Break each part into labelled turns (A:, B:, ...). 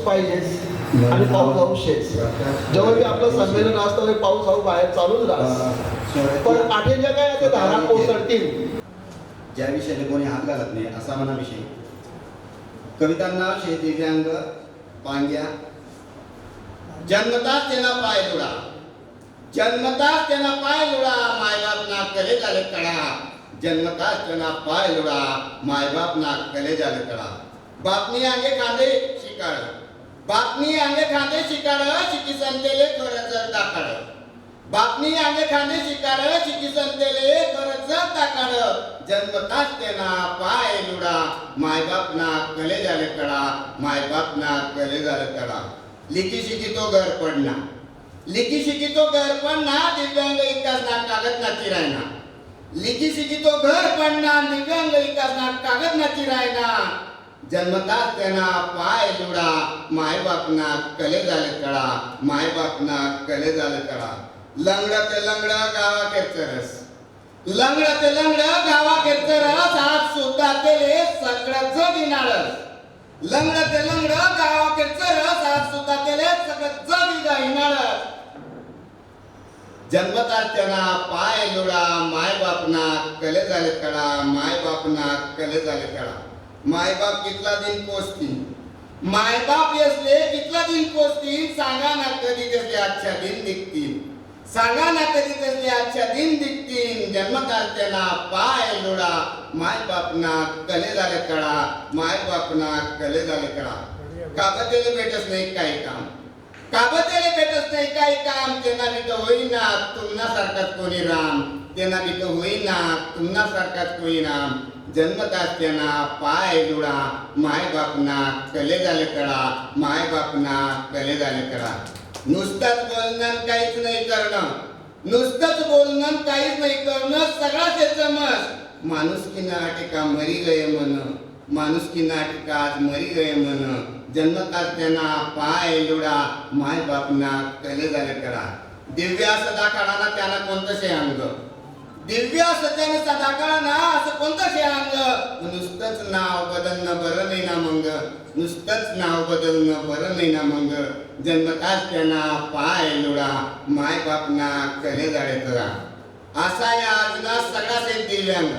A: पाहिजे आणि पाऊस आवश्यक. जेव्हा मी आपलं संमेलन असतं पाऊस हा बाहेर चालूच राहत, पण आठेच्या काय आता धारा कोसळतील.
B: ज्या विषयाला कोणी हात घालत नाही असा म्हणा विषय. कवितांना शे दिव्यांग पांग्या जन्मताच त्यांना पाय लुडा, जन्मताच त्यांना पाय लुडा, मायबाप ना कले झाले कडा, जन्मताच त्यांना पाय लुडा, मायबाप ना कले झाले कडा. बापनी अंगे खांदे शिकाळ, बापनी अंगे खांदे शिकाळ, शिकी संतेले खरंच दाखाड, बापनी अंगे खांदे शिकाळ, शिकी संतेले खरंच दाखाड, जन्मताच त्यांना पाय लुडा, मायबाप ना कले झाले कडा, मायबाप ना कले झाले कडा. लिखी शिकी तो घर पडना, लिखी शिकी तो घर पडना, दिव्यांग इकास ना कागद ना चिरायना, लिखी शिकी तो घर पडना, दिव्यांग इकास ना कागद ना चिरायना, जन्मताच त्यांना पाय लुडा, मायबाप ना कले झाले कडा, मायबाप ना कले झाले कडा. लंगडा ते लंगडा गावा केरचरस, लंगडा ते लंगडा गावा केरचरस, आज सुद्धा तेले सगळं जग इनाळस, लंगडा ते लंगडा गावा केरचरस, आज सुद्धा तेले सगळं जग इनाळस. जन्मताच त्यांना पाय लुडा, मायबाप ना कले झाले कडा, मायबाप ना कले झाले कडा. मायबाप कितला दिन पोचतील, मायबाप यसले कितला दिन पोचतील, सांगा ना कधी तसले आजच्या दिन दिखतील, सांगा ना कधी तसले आजच्या दिन दिखतील. जन्मताच त्यांना पाय लुडा, मायबाप ना कले झाले कडा, मायबाप ना कले झाले कडा. काबतेले भेटच नाही काही काम, काबतेले भेटच नाही काही काम, त्यांना बी तर होईना तुम्हा सारखाच कोणी राम, त्यांना बी तर होईना तुम्हा सारखाच कोणी राम. जन्मताच त्यांना पाय लुडा, मायबाप ना कले झाले कडा, मायबाप ना कले झाले कडा. नुसतंच बोलणं काहीच नाही करणं, नुसतंच बोलणं काहीच नाही करणं, सगळाच याचं मत. माणुसकी नाटिका मरी गये मन, माणुसकी नाटिका आज मरी गये मन. जन्मताच त्यांना पाय लुडा, मायबाप ना कले झाले कडा. दिव्या सदा काळाना त्यांना कोणतं शे अंग, दिव्या सत्याने सदा काळाना असं कोणतं शे अंग. नुसतंच नाव बदलणं बरं नाही ना मंग, नुसतंच नाव बदलणं बरं नाही ना मंग. जन्मताच त्यांना पाय लुडा, मायबाप ना कले झाले कडा. असा या आजना सगळा से दिव्यांग,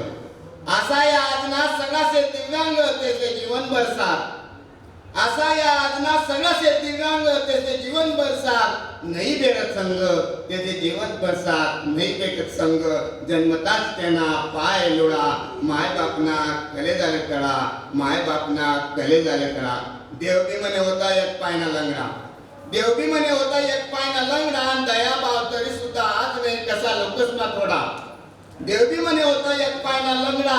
B: असा या आजना सगळा से दिव्यांग, त्याचे जीवन बरसात, असा या आजना सगळा से दिव्यांग, त्याचे जीवन बरसात. नाही भेटत संग त्याचे जीवन बरसात, नाही भेटत संग. जन्मताच त्यांना पाय लुडा, मायबाप ना कले झाले कडा, मायबाप ना कले झाले कडा. देवबी म्हणे होता एक पायना लंगडा, देवबी म्हणे होता एक पायना लंगडा, दया भाव तरी सुद्धा आज नाही कसा लोकच ना थोडा. देवबी म्हणे होता एक पायना लंगडा,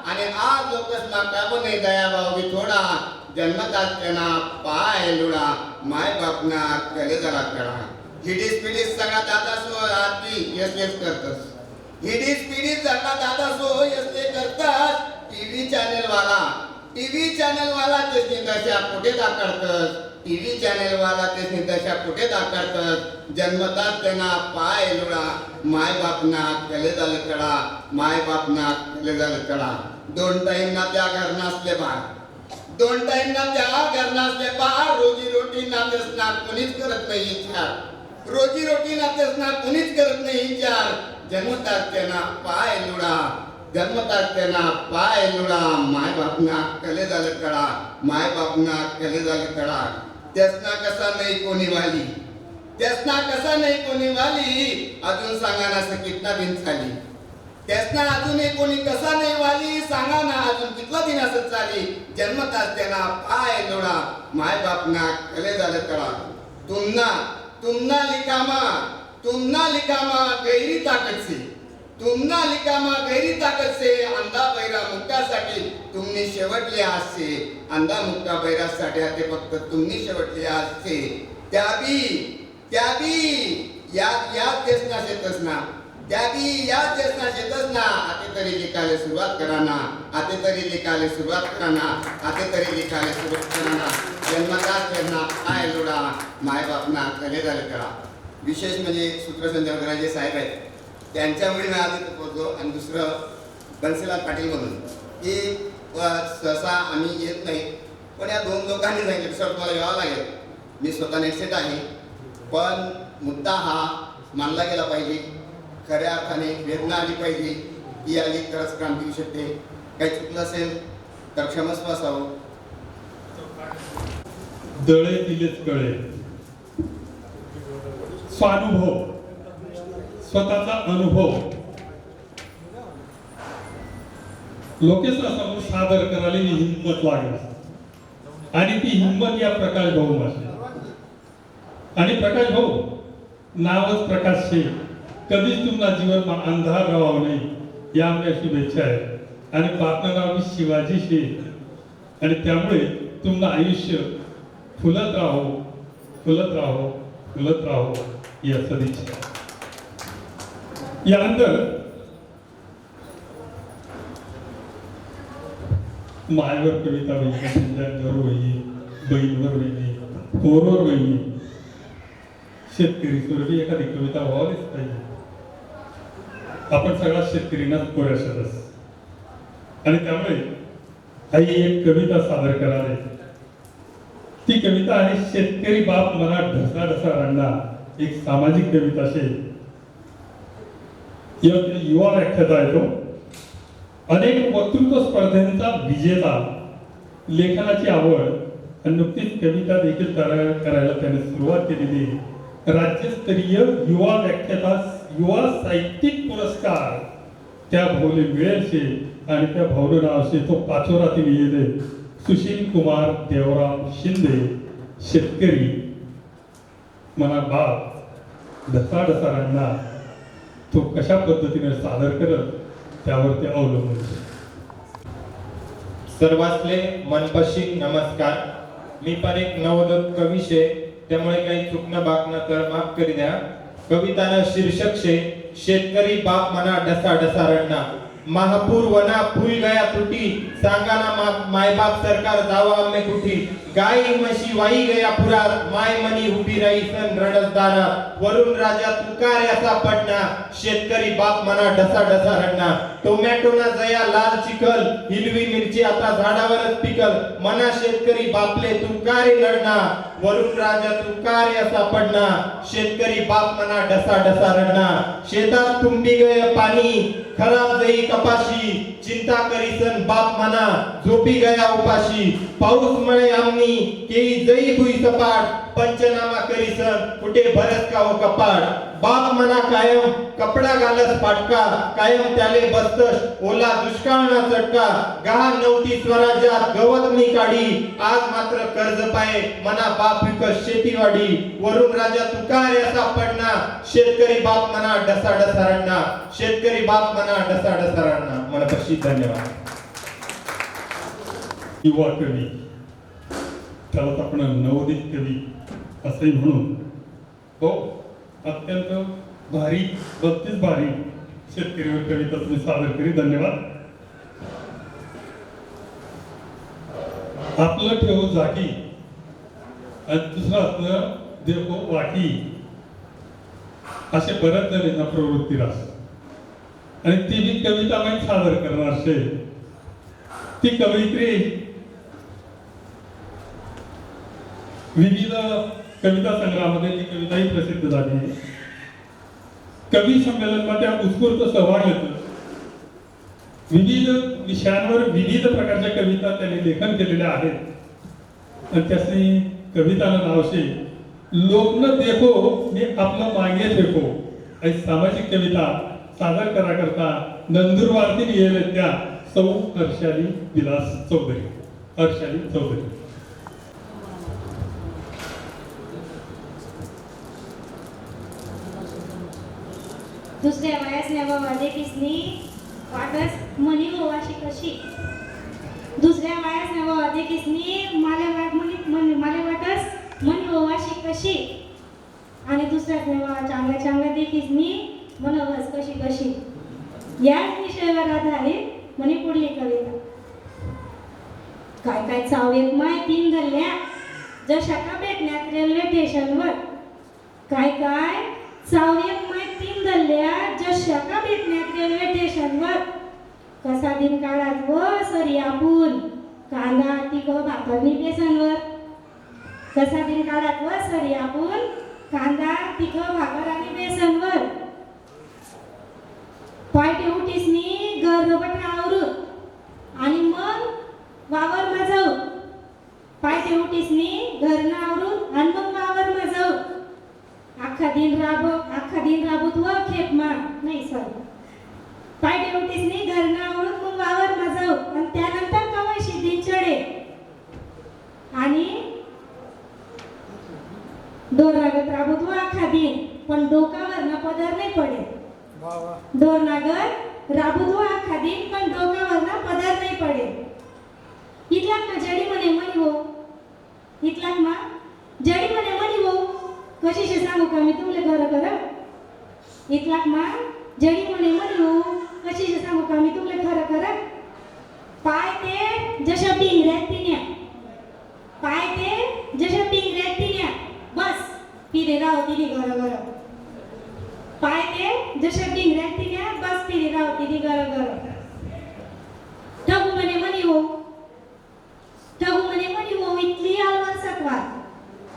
B: आणि आज लोकच ना का पण नाही दया भाव बी थोडा. जन्मताच त्यांना पाय लुडा, मायबाप ना कले झाला कडा. हिडीस पिडीस सगळा दादा सो आदमी यसलेच करतस, हिडीस पिडीस सगळा दादा सो यसले करतस. टीव्ही चॅनल वाला, टीव्ही चॅनल वाला त्याची दशा कुठे दाखवतस, टीव्ही चॅनल वाला त्याची दशा कुठे दाखवतस. जन्मताच त्यांना पाय लुडा, मायबाप ना कले झाले कडा, मायबाप ना कले झाले कडा. दोन टाइम ना त्या घर नसले बाळ, दोन टाइम ना त्या घर नसले बाळ. रोजी रोटी नातेच ना कोणीच करत नाही विचार, रोजी रोटी नातेच ना कोणीच करत नाही विचार. जन्मताच त्यांना पाय लुडा, जन्मताच त्यांना पाय लुडा, मायबाप ना कले झाले कडा, मायबाप ना कले झाले कडा. त्यासना कसा नाही कोणी वाली, त्यासना कसा नाही कोणी वाली, अजून सांगा ना कितना दिन झाली. त्यासना अजूनही कोणी कसा नाही वाली, सांगा ना अजून कितला दिन असत चाली. जन्मताच त्यांना पाय लुडा, मायबाप ना कले झाले कडा. तुमना तुमना लिकामा, तुमना लिकामा गैरी ताकद से, तुमना लिकामा गैरी ताकद से. अंधा बैरा मुक्कासाठी तुम्ही शेवटले आजचे, अंधा मुक्का बैरासाठी ते फक्त तुम्ही शेवटले आजचे. त्याबी याद देसना शेतच ना, त्याबी याद देसना शेतच ना. आता तरी लिखायला सुरुवात करा ना, आता तरी लिखायला सुरुवात करा ना, आता तरी लिखायला सुरुवात करा ना. जन्मताच त्यांना पाय लुडा, मायबाप ना कले झाले कडा. विशेष म्हणजे सूत्रसंचालक साहेब आहेत, त्यांच्यामुळे मी आज इथे पोहोचलो. आणि दुसरं बन्सीलाल पाटील म्हणून की सहसा आम्ही येत नाही, पण या दोन लोकांनी सांगितलं सर तुम्हाला यावं लागेल. मी स्वतः नेटसेट आहे, पण मुद्दा हा मानला गेला पाहिजे. खऱ्या अर्थाने वेदना आली पाहिजे. ती आली तरच क्रांती होऊ शकते. काही चुकलं असेल तर क्षमस्व असावं.
C: दळे दिलेच कळे. स्वानुभव, स्वतःचा अनुभव लोकेशनसमोर सादर करायला हिंमत लागली आणि ती हिंमत या प्रकाश भाऊ माझी. आणि प्रकाश भाऊ नावच प्रकाश शे, कधीच तुमचा जीवन अंधार राहावा नाही या आमच्या शुभेच्छा आहे. आणि बापनं नाव शिवाजी शे आणि त्यामुळे तुमचं आयुष्य फुलत राहो, फुलत राहो, फुलत राहो या सदिच्छा. यानंतर मायवर कविता वहिनी, संजयांवर वहिनी, बहीणवर वहिनी, पोरवर वहिनी, शेतकरी सुरभी एखादी कविता व्हावीच पाहिजे. आपण सगळ्या शेतकरींनाच कोऱ्या शरस आणि त्यामुळे आई एक कविता सादर करावे. ती कविता आहे शेतकरी बाप मना ढसा ढसा रडना, एक सामाजिक कविता शे. युवा व्याख्याता आहे तो. अनेक वक्तृत्व स्पर्धांचा विजेता, लेखनाची आवड आणि नुकतीच कविता देखील करायला त्याने सुरुवात केलेली. राज्यस्तरीय युवा व्याख्याता युवा साहित्यिक पुरस्कार त्या भाऊले मिळेल शे आणि त्या भाऊलं नाव शे तो पाचोरातील येले सुशील कुमार देवराम शिंदे. शेतकरी मना बाप ढसा ढसा रडना, तो कशा पद्धतीने सादर करत त्यावर ते अवलंबून.
D: सर्वांसले मनपशी नमस्कार. मी पण एक नवोदित कवी शे, त्यामुळे काही चुकणं बाकणं तर माफ करी द्या. कवितानं शीर्षक शे शेतकरी बाप मना ढसा ढसा रडना. महापूर वना फूल गया त्रुटी, सांगाना माय बाप सरकार जावा आम्ही कुठी. गाई म्हशी वाई गया पुरात, माय मनी उभी राही सन रडसदाना. वरून राजा तुकार असा पडना, शेतकरी बाप मना ढसा ढसा रडना. टोमॅटोना जया लाल चिखल, हिरवी मिरची आता झाडावरच पिकल. मना शेतकरी बापले तुकारे लढना, वरून राजा तुकारे असा पडना. शेतकरी बाप मना ढसा ढसा रडना. शेतात तुंबी गय पाणी, खराब जाई कपाशी. चिंता करीसन बाप मना झोपी गया उपाशी. पाऊस मळे आमनी केई जई भुई सपाट, पंचनामा करीसन कुठे भरत का हो कपाट. बाप मना कायम कपडा घालस फाटका, कायम त्याले बसतस ओला दुष्काळ ना चटका. गहाण नव्हती स्वराज्यात गवत मी काढी, आज मात्र कर्ज पाये मना बाप विकस शेतीवाडी. वरून राजा तुकारे असा पडना, शेतकरी बाप मना ढसा ढसा रडना. शेतकरी बाप मना ढसा ढसा रडना. मनपशी धन्यवाद.
C: युवा कवी, त्यालाच आपण नवोदित कवी असे म्हणून हो अत्यंत भारी 32 भारी शेतकरीवर कविता तुम्ही सादर करी. धन्यवाद. आपलं ठेव जागी आणि दुसरं असलं देखो वाकी, असे बऱ्याच जणांना प्रवृत्ती राहते आणि ती जी कविता मी सादर करणार असे ती कवयित्री विविध कविता संग्रहामध्ये ती कविताही प्रसिद्ध झाली. कवी संमेलनामध्ये उत्स्फूर्त सहभाग घेतो. विविध विषयांवर विविध प्रकारच्या कविता त्यांनी लेखन केलेल्या आहेत आणि त्याची कविताला नाव शे लोक न देखो मी आपलं मागे फेको. आणि सामाजिक कविता सादर करता नंदुरबारतील येईल त्या सौ हर्षाली विलास चौधरी. हर्षाली चौधरी.
E: दुसऱ्या वयास नेवावादे किसनी वाटस मनी होवाशी कशी. दुसऱ्या वयास नेवावादे किसनी माले वाटस मनी होवाशी कशी. आणि दुसऱ्याच नेवा चांगल्या चांगल्या देखीसनी मनोवस कशी कशी. याच विषयावर आधारित म्हणे पुढली कविता. काय काय चावेत माय 3 गल्ल्या, जशा का भेटण्यात रेल्वे स्टेशनवर. काय काय चावेत माय 3 गल्ल्या, जशा का भेटण्यात रेल्वे स्टेशनवर. कसा दिन काढात व सरी आपण, कांदा तिखट भाकरनी बेसनवर. कसा दिन काढात व सरी आपण कांदा तिखट भाकर आणि बेसनवर. पाय उठीसनी घर बट आवरून आणि मग वावर मजाऊ. पाय उठीसनी घरनं आवरून आणि मग वावर मजाऊ. अख्खा दिन राबत व खेप मा नाही सॉरी. पाय उठीसनी घरनं आवरून मग वावर मजाऊ आणि त्यानंतर कवाशी दिन चढे आणि दोर लागत राबत व अख्खा दिन पण डोकावर ना पदर नाही पडे. दोर लागत राबत व अख्खा दिन पण डोकावर ना पदर नाही पडे. इतलाक ना जडी म्हणे म्हणी हो. इतलाक मा जडी म्हणे म्हणी हो. कशीशी सांगू का मी तुमले खरं. इतलाक मा जडी म्हणे म्हणी हो. कशीशी सांगू का मी तुमले खरं. पाय ते जशा पिंगऱ्यात तिन्या. पाय ते जशा पिंगऱ्यात तिन्या. बस पिरे राव तिने घर. पाय ते जशा पिंगऱ्यात तिन्या. बस पिरे राव तिने घर. ठगू म्हणे म्हणी हो. ठगू म्हणे म्हणी हो. इतली अलवार सकवा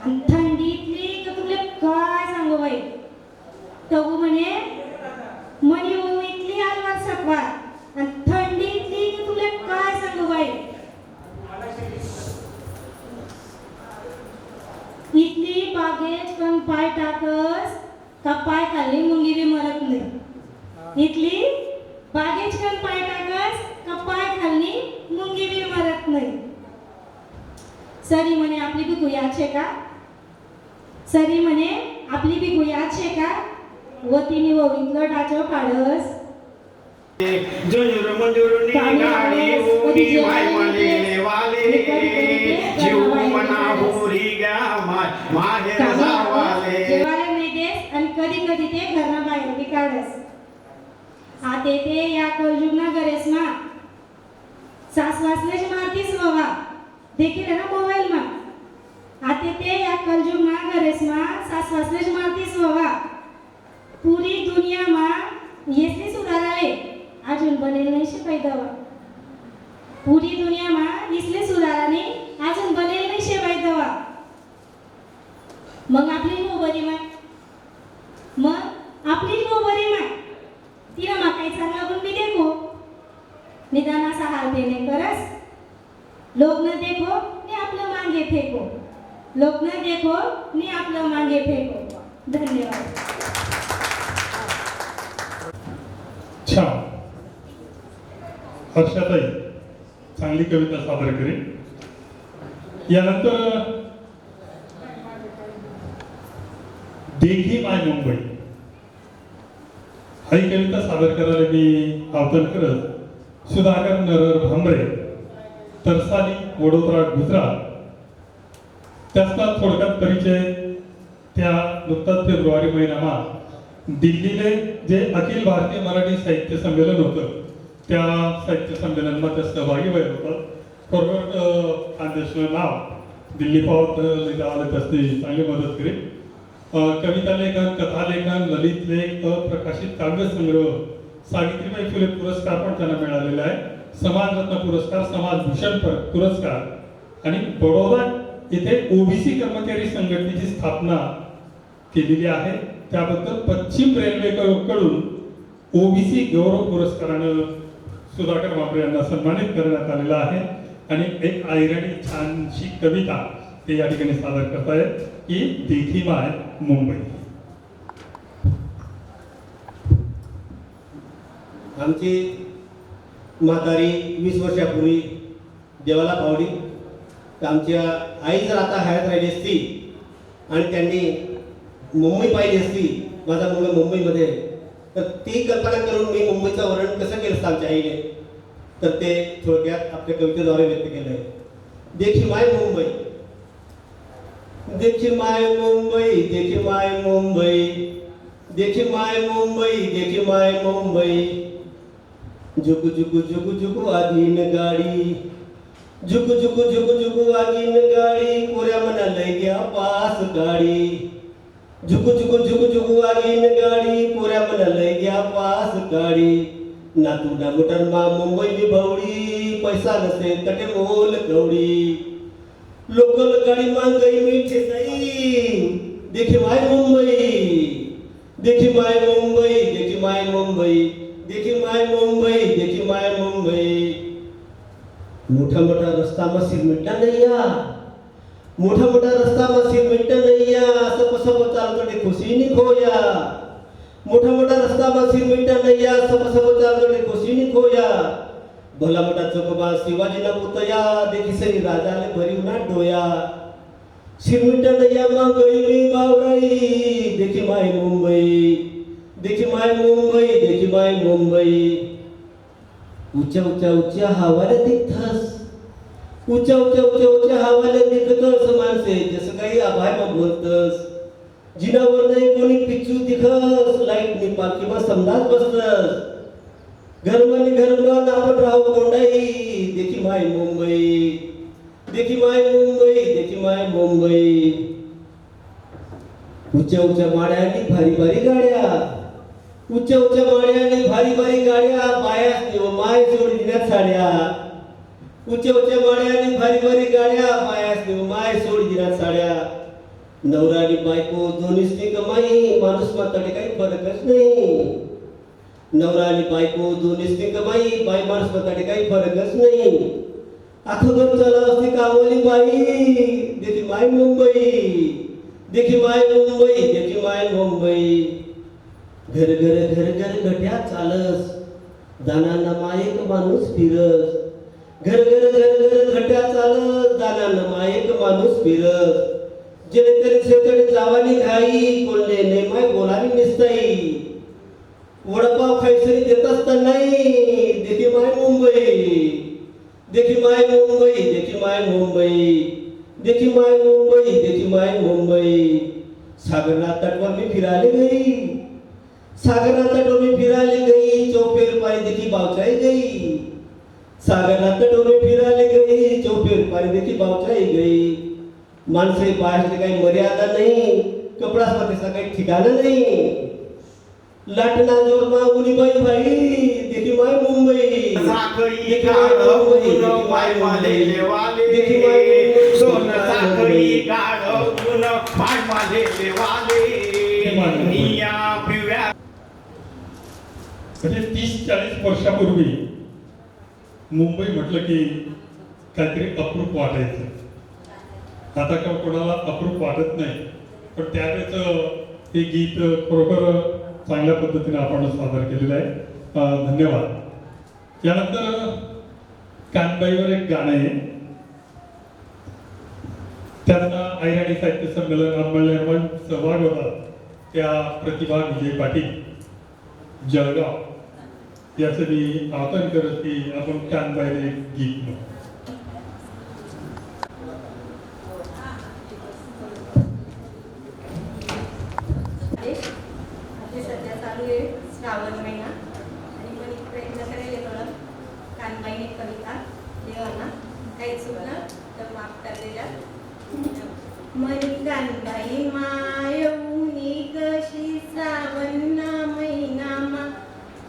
E: आणि थंडी इतली का तुले काय सांगू बाई. ठगू म्हणे म्हणी हो. इतली अलवार सकवा आणि थंडी इतली की तुले काय सांगू बाई. इतली बागेच पण पाय टाकस का पाय खाली मुंगी बी मरत नाही. इतली बागेच पण पाय टाकस का पाय खाली मुंगी बी मरत नाही. सरी म्हणे आपली बिकू याद छे का. सरी म्हणे आपली बिकू याद छे का. व तिने वळीतलं टाचो काढस.
F: जुजुर मंजुरनी गाडी उडी माय मले वाले जीव मना होरी गा माहेर जावाले.
E: जेवायला नाही देस आणि कधी कधी ते घरना बाहेर बी काढस. आते ते या कलयुगना गरेस मा सास वासलेच मारतीस बाबा देखील ना मोबाईल मा. आते ते या कलयुगना गरेस मा सास वासलेच मारतीस बाबा. पुरी दुनिया मा येसनी सुधाराले अजून बनेल नाही शे पैदवा. पुरी दुनिया मा इसले सुधाराने अजून बनेल नाही शे पैदवा. मग आपली नो बरी माय. मग आपली नो बरी माय. तिला मा काही चांगला गुण बी देखो. निदान असा हाल देणे करस. लोक न देखो ने आपलं मांगे फेको. लोक न देखो ने आपलं मांगे फेको. धन्यवाद.
C: छान. हर्षाताई चांगली कविता सादर करेल. यानंतर देखी माय मुंबई ही कविता सादर करायला मी आवाहन करत सुधाकर नरहर भांबरे तरसाली वडोदरा गुजरात. त्याचा थोडक्यात परिचय त्या नुकताच फेब्रुवारी महिन्यामा दिल्लीले जे अखिल भारतीय मराठी साहित्य संमेलन होतं त्या साहित्य संमेलनात त्या सहभागी व्हायला होतात. फॉरवर्ड खानदेशचं नाव दिल्ली पावत आलं त्याची चांगली मदत करेल. कविता लेखन, कथालेखन, ललित लेख, प्रकाशित काव्यसंग्रह, सावित्रीबाई फुले पुरस्कार पण त्यांना मिळालेला आहे. समाजरत्न पुरस्कार, समाजभूषण पुरस्कार आणि बडोदा येथे ओबीसी कर्मचारी संघटनेची स्थापना केलेली आहे. त्याबद्दल पश्चिम रेल्वे कडून ओबीसी गौरव पुरस्कारानं सुधाकर भांबरे यांना सन्मानित करण्यात आलेला आहे. आणि एक ऐरणी छानशी कविता ते या ठिकाणी सादर करतायत की देखी माय मुंबई.
G: आमची म्हातारी 20 वर्षापूर्वी देवाला पावली. तर आमच्या आई जर आता हयात राहिली असती आणि त्यांनी मुंबई पाहिली असती, माझा मुलगा मुंबईमध्ये, तर ती कल्पना करून मी मुंबईचं वर्णन कसं केलं असतं आमच्या आईने, तर ते थोडक्यात आपल्या कवितेद्वारे व्यक्त केलं आहे. देखी माय मुंबई. देखी माय मुंबई, देखी माय मुंबई, देखी माय मुंबई, देखी माय मुंबई. झुकू झुकू झुकू झुकू वागीन गाडी, झुकू झुकू झुकू झुकू वागीन गाडी, कोऱ्या मना लय गया पास गाडी. झुकू झुकू झुकू झुकू वागीन गाडी, कोऱ्या मना लय गया पास गाडी. नातू डांगोटर मा मुंबई ली भवडी, पैसा नसेल तटे मोल कवडी लोकल गाडी मांग गई मीठे सई देखी माय मुंबई देखी माय मुंबई देखी माय मुंबई देखी माय मुंबई देखी माय मुंबई मोठा मोठा रस्ता में सिरमिटा नैया मोठा मोठा रस्ता में सिरमिटा नैया सब सब चालतो डे खुशी नहीं खोया मोठा मोठा रस्ता में सिरमिटा नैया सब सब चालतो डे खुशी नहीं खोया भला मोठा चौकबा शिवाजी ना पुतया देखी सरी राजा ने भरी ना डोया सिरमिटा नैया मा गई मी बावराई देखी माय मुंबई देखी माय मुंबई देखी माय मुंबई ऊंच्या ऊंच्या ऊंच्या हवाले दिखतस ऊंच्या ऊंच्या ऊंच्या ऊंच्या हवाले दिखतस माणसे जसं काही आभाय मा बोलतस जिनावर नाही कोणी पिच्चू दिखस लाईट नि पालखी मा समजाच बसतस घरमा आपण राहू कोंडाई देखी माय मुंबई देखी माय मुंबई देखी माय मुंबई ऊंच्या ऊंच्या माड्यानी भारी भारी गाड्या ऊंच्या ऊंच्या माड्यानी भारी भारी गाड्या बायास माय सोडी दिल्यात साड्या ऊंच्या ऊंच्या माड्यानी भारी भारी गाड्या बायास माय सोडी दिल्यात साड्या नवरा आणि बायको दोन्हीची कमाई माणूस मात्र काही फरकच नाही नवरा आणि बायको दोन्हीची कमाई बाई माणूस मात्र काही फरकच नाही आखो घर चला असते कामवाली बाई देखी माय मुंबई देखी माय मुंबई देखी माय मुंबई घर घर घर घर घट्या चालस दानांना मायक माणूस फिरस घर घर घर घर घट्या चालस दानांना मायक माणूस फिरस जेणे तरी शेतडी जावानी घाई कोल्हे नेमाय बोलावी निसताई वडापाव खायसरी देत असताना नाही देखी माय मुंबई देखी माय मुंबई देखी माय मुंबई देखी माय मुंबई देखी माय मुंबई सागरना तटवर मी फिरायला गई सागरना तटवर मी फिरायला गई चौफेर पारी देखी बावचाई गई सागरना तटवर मी फिरायला गई चौफेर पारी देखी बावचाई गई माणसे बाहेरचे काही मर्यादा नाही कपडामध्ये काही ठिकाण नाही लाटना जोरमा उनीबाई भाई देखी माय मुंबई
F: साखळी गाढवून माय मालेले वाले सोन साखळी गाढवून माय मालेले वाले निया पिव्या
C: म्हणजे 30-40 वर्षापूर्वी मुंबई म्हटलं की काहीतरी अप्रूप वाटायचं आता का कोणाला अप्रूप वाटत नाही पण त्यावेळेचं ते गीत खरोखर चांगल्या पद्धतीने आपण सादर केलेलं आहे धन्यवाद यानंतर कानबाईवर एक गाणं आहे त्यांना ऐराणी साहित्य संमेलन सहभाग होता त्या प्रतिभा विजय पाटील जळगाव याचं मी आवाहन करत की आपण कानबाईला एक गीत म्हणू
H: सध्या चालू आहे श्रावण महिना आणि पण एक प्रयत्न करायला थोडं कानबाईने कविता देवांना काही चुकलं तर माफ करलेल्या मनी कानबाई मायवनी कशी श्रावण महिनामा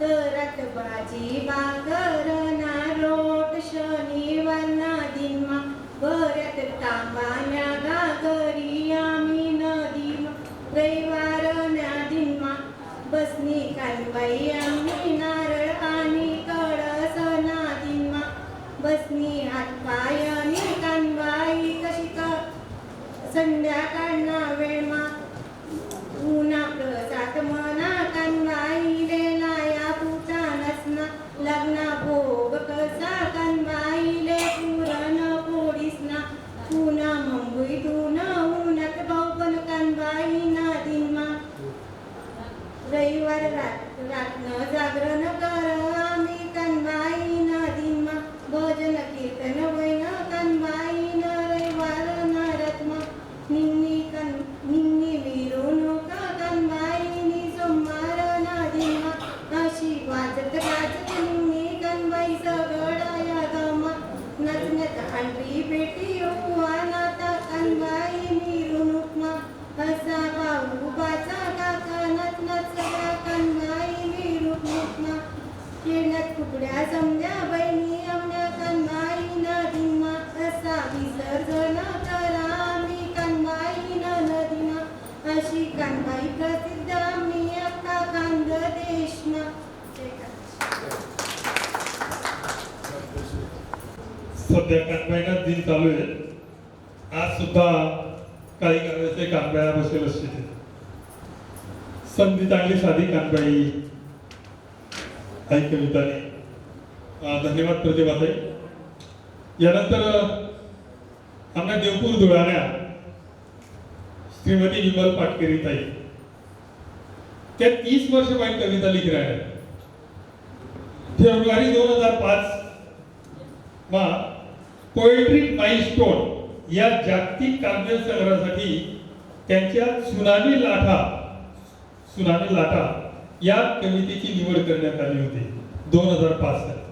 H: तरत भाजी भाकर ना रोट शनिवारना दिनमा बऱ्यात तांबाण्या घागरी आम्ही नदीमा रविवारण्या दिनमा बसनी कानबाई आम्ही नारळ आणि कळस ना दिनमा बसनी हातपाय आणि कानबाई कशी संध्याकाळना वेळमा उन्हा प्रसाद मना कानबाईले लाया पुता नसना लग्ना भोग कसा कानबाईले पुरण पोळीसना पुन्हा मुंबईतून अशी कानबाई प्रसिद्ध मी अक्का कांद देशना.
C: सध्या कानबाईंना दिन चालू आहे. आज सुद्धा काही कानाचे कानबाया बसेल असते. संधी चांगली साधी कानबाई आई कविताने. धन्यवाद प्रतिभाताई. यानंतर आमच्या देवपूर धुळाण्या श्रीमती विमल पाटकरी ताई. त्या 30 वर्ष पाहिजे कविता लिखित आहेत. फेब्रुवारी 2005 मा पोएट्री माइलस्टोन या जागतिक काव्य संग्रहासाठी त्यांच्या सुनामी लाटा या कवितेची निवड करण्यात आली होती 2005 साली.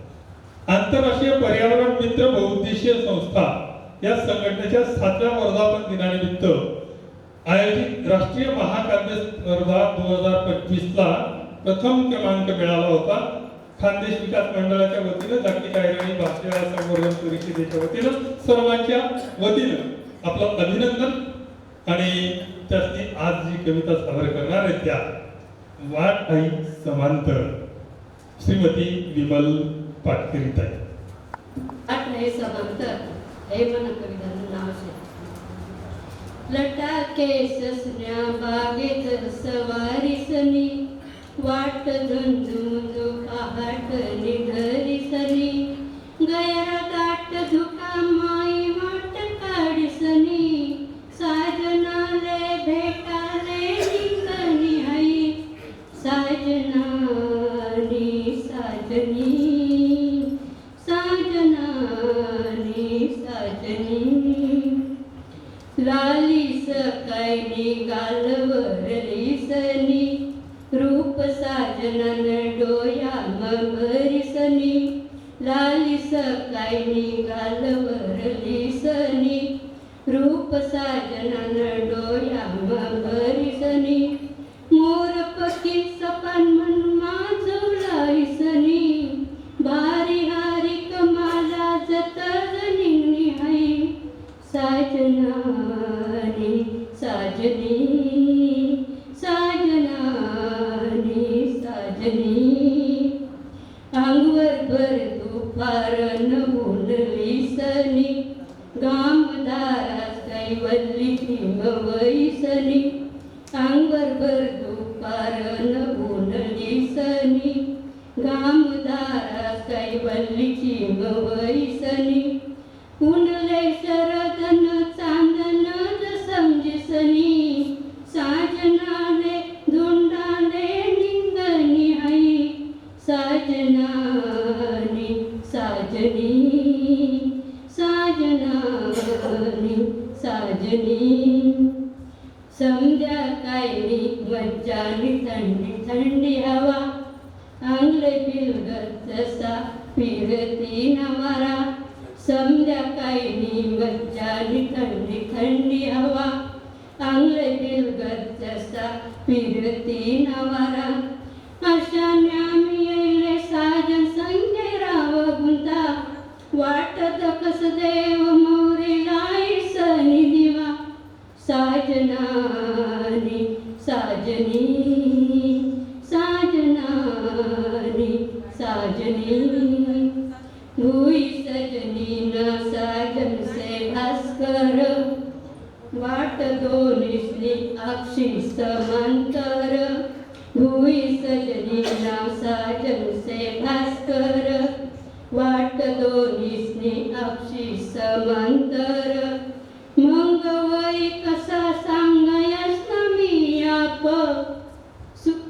C: आंतरराष्ट्रीय पर्यावरण मित्र बहुउद्देशीय संस्था या संघटनेच्या 7व्या वर्धापन दिनानिमित्त आयोजित राष्ट्रीय महाकाव्य स्पर्धा 2025 ला प्रथम क्रमांक मिळाला होता. खानदेश विकास मंडळाच्या वतीनं जागतिक आयरणी भाषा संवर्धन परिषदेच्या वतीनं सर्वांच्या वतीनं आपलं अभिनंदन. आणि त्यासाठी आज जी कविता सादर करणार आहेत त्या वाट आई समांतर श्रीमती विमल पाटकरी ताई.
I: वाट आई समांतर हे मन कविताचं नाव आहे. लटाके ससण्या बागेत सवारीसनी वाट झुंझुंझु पहाट निधरीसनी गैर दाट धुका माई वाट काढीसनी साजनाले भेटाले निंगनी आई साजनानी साजनी साजनानी साजनी लाली सकाळी गालवरली सनी रूप साजनन डोया मभरीसनी लाली सकाळी गालवरली सनी रूप साजनन डोया मभरीसनी मोर पक्षी सपन मन माझवलाईसनी भारी हारी कमाला जतजनी हाई साजनानी साजनी साजनानी साजनी अंगवर भर दुपार नवुनली सनी गामदारास कैवल्ली भीमवैसनी अंगवर भर दुपार नवुनली सनी गामदारास कैवल्ली भीमवैसनी उनले शरदन चांदन समजिसनी साजनाले धुंडाले निंगनी आई साजनानी साजनी साजनानी साजनी संध्याकाळी मज्जानी थंडी थंडी हवा आंगले बिलगत जसा फिरती नवारा संध्याकाळी मज्जानी थंडी थंडी हवा आंगले बिलगत जसा फिरती नवारा अशाने आम्ही येले साजन संगे राव गुंता वाटत कस देव मोरी लाईसनी दिवा साजनानी साजनी साजनानी साजनी भुई सजनी न साजन से भास्कर वाट दोन्हीसनी अक्षी समांतर भुई सजनी न साजन से भास्कर वाट दोन्हीसनी अक्षी समांतर मग वै कसा सांगयस मी आप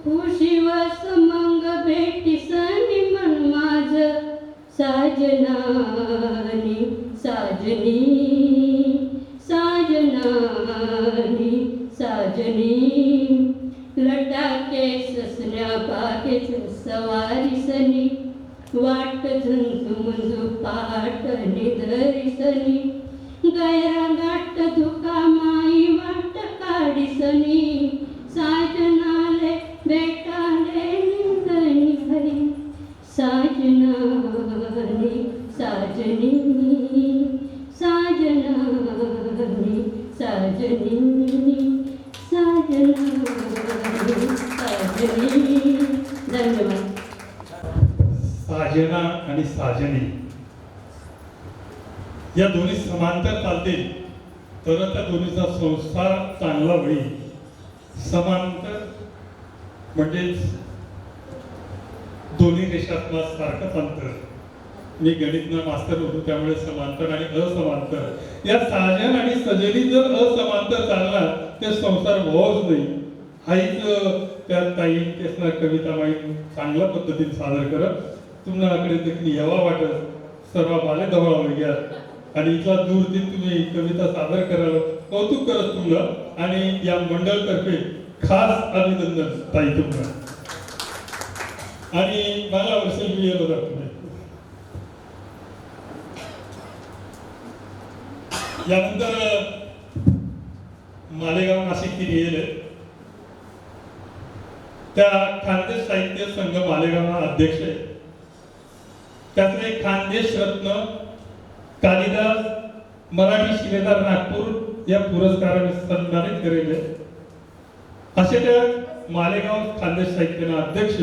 I: खुशिवस मग भेटीसनी मन माझ साजनानी साजनी साजनानी साजनी लटाके ससण्या बागेत सवारीसनी वाट झुंझुंझु पहाट निधरीसनी गैरगाट धुका माई वाट काढीसनी साजनाले भेटाले निंगनी हरी साजनानी साजनी साजनानी साजनी साजना
C: आणि साजनी या दोन्ही समांतर चालतील तर त्या दोन्हीचा संसार चांगला होईल. समांतर म्हणजेच दोन्ही रेषात्मक सारखंच अंतर. मी गणितनं मास्तर होतो त्यामुळे समांतर आणि असमांतर या साजन आणि सजनी जर असमांतर चालला ते संसार व्हावच नाही. हाईच त्या ताई केसनार कविता माई चांगल्या पद्धतीने सादर करत तुम्हालाकडे देखील यावा वाटत सर्व बाले जवळ घ्या आणि इथला दूर दिन तुम्ही कविता सादर करावं कौतुक करत तुमचं आणि या मंडळतर्फे खास अभिनंदन ताई तुमचं. आणि मला वर्ष लिहिलं जात यानंतर मालेगाव नाशिक लिहिले त्या खानदेश साहित्य संघ मालेगावना अध्यक्ष आहे. त्यातले खानदेश रत्न कालिदास मराठी शिलेदार नागपूर या पुरस्काराने सन्मानित केलेले असे त्या मालेगाव खानदेश साहित्याना अध्यक्ष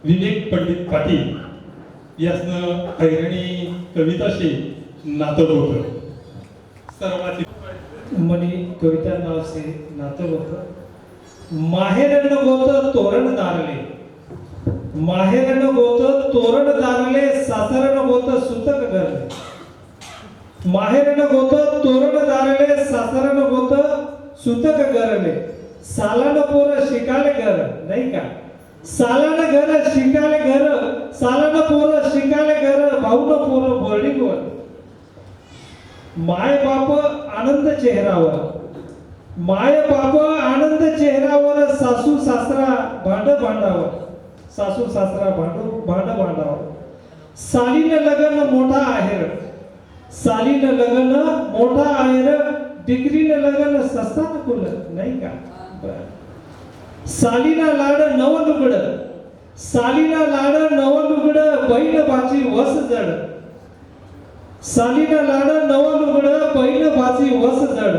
C: विवेक पंडित पाटील यासनं ऐरणी कविताशी नातं होतं. सर्वात
J: मनी कविता नाव से नातं होतं. माहेरन गोत तोरण दारले, माहेरन गोत तोरण दारले, सासरन गोत सुतक गरले. माहेरन गोत तोरण दारले, सासरन गोत सुतक गरले. सालान पोर शिकाले घर, नाही का? सालान घर शिकाले घर, सालान पोर शिकाले घर, भाऊन पोर बर्डीवर. माय बाप आनंद चेहरावर, माय बाप आनंद चेहरावर, सासू सासरा भांड भांडावर, सासू सासरा भांड भांडावर. सालीन लगन मोठा आहेर, सालीन लगन मोठा आहेर, डिग्रीन लगन सस्तान कुल, नाही का? सालीना लाड नव लुगड, सालीना लाड नव लुगड, बहीण बाची वस जड. सालीना लाड नव लुगड, बहीण बाची वस जड.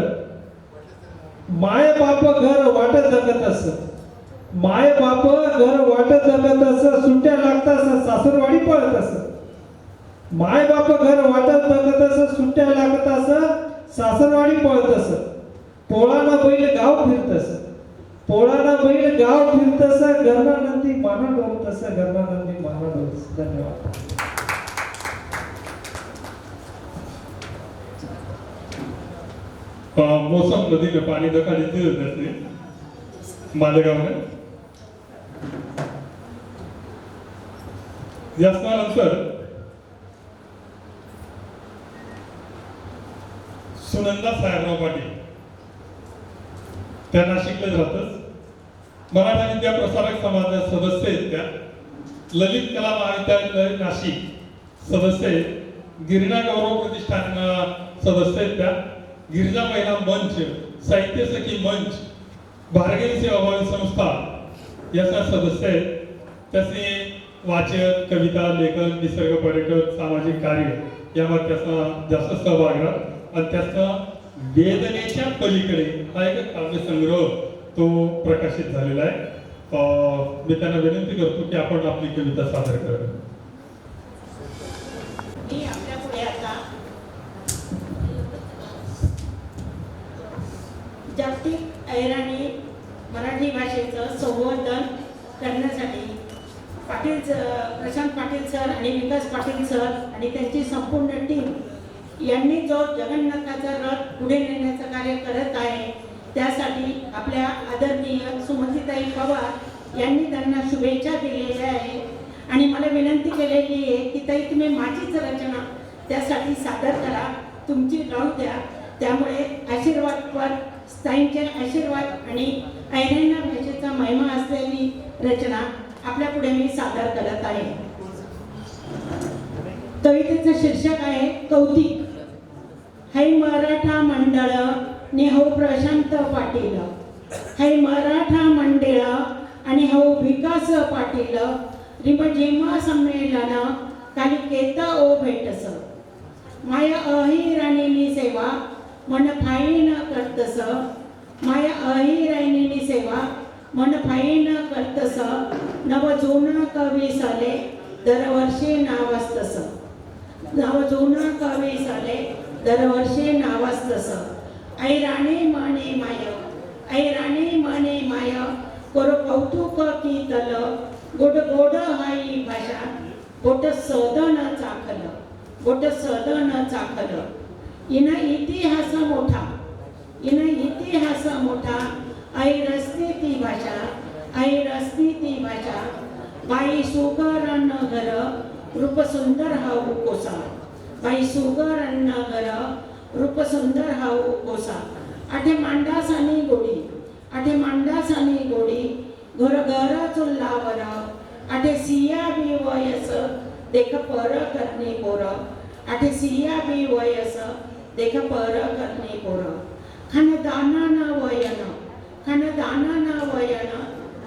J: माय बाप घर वाट जगतस, माय बाप घर वाट जगतस, सुट्ट्या लागतास सासरवाडी पळतस. माय बाप घर वाट जगतस, सुट्ट्या लागतास सासरवाडी पळतस. पोळाना बैल गाव फिरतस, पोळाना बैल गाव फिरतस, गर्णानंदी माना डोलतस, गर्णानंदी माना डोलतस. धन्यवाद.
C: मोसम नदीने पाणी दखाली दिले मालेगावने. यानंतर सुनंदा साहेबराव पाटील त्या नाशिकला राहतात. मराठा विद्या प्रसारक समाजाच्या सदस्य आहेत. त्या ललित कला महाविद्यालय नाशिक सदस्य आहेत. गिरिजा गौरव प्रतिष्ठान सदस्य आहेत. त्या गिरिजा महिला मंच, साहित्य सखी मंच, भारगीय सेवाभावी संस्था याचा सदस्य आहेत. त्याचे वाचन, कविता, लेखन, निसर्ग पर्यटन, सामाजिक कार्य यामध्ये त्याचा जास्त सहभाग राहतो. आणि त्याचा वेदनेच्या पलीकडे हा एक काव्यसंग्रह तो प्रकाशित झालेला आहे. मी त्यांना विनंती करतो की आपण आपली कविता सादर करावी.
H: मी आपल्या पुढे आता जागतिक ऐराणी मराठी भाषेचं संवर्धन करण्यासाठी पाटील प्रशांत पाटील सर आणि विकास पाटील सर आणि त्यांची संपूर्ण टीम यांनी जो जगन्नाथाचा रथ पुढे नेण्याचं कार्य करत आहे त्यासाठी आपल्या आदरणीय सुमतीताई पवार यांनी त्यांना शुभेच्छा दिलेल्या आहेत आणि मला विनंती केलेली आहे की ताई तुम्ही माझीच रचना त्यासाठी सादर करा, तुमची राहू द्या. त्यामुळे आशीर्वादपर ताईंचे आशीर्वाद आणि ऐराणी भाषेचा महिमा असलेली रचना आपल्या पुढे मी सादर करत आहे. कवितेचं शीर्षक आहे कौतिक. है मराठा मंडळ नि हो प्रशांत पाटील, है मराठा मंडळ आणि हो विकास पाटील, रिमझिम संमेलन कालिकेत ओ भेटस. माया अहिराणीनी सेवा मन फाईन करतस, माया अहिराणीनी सेवा मन फाईन करतस. नव जुना कवी सले दरवर्षी नावच तसं नाव जुना कवी झाले दरवर्षी नावच तसं आई राणी म्हणे माय आई राणी म्हणे माय कोर कौतुक की तल गोड गोड हाई भाषा गोट सदन चाखल गोट सदन चाखल इन इतिहास मोठा आई रस्ती ती भाषा आई रस्ती ती भाषा बाई सुगरण घर रूप सुंदर हाऊ कोसा बाई सुगरण घर रूप सुंदर हाऊ कोसा आठे मांडासानी गोडी घर घर चुल्लावर आठे सिया बी वयस देख पर करणे पोर आठे सिया बी वयस देख पर करणे पोर खानदाना ना वयन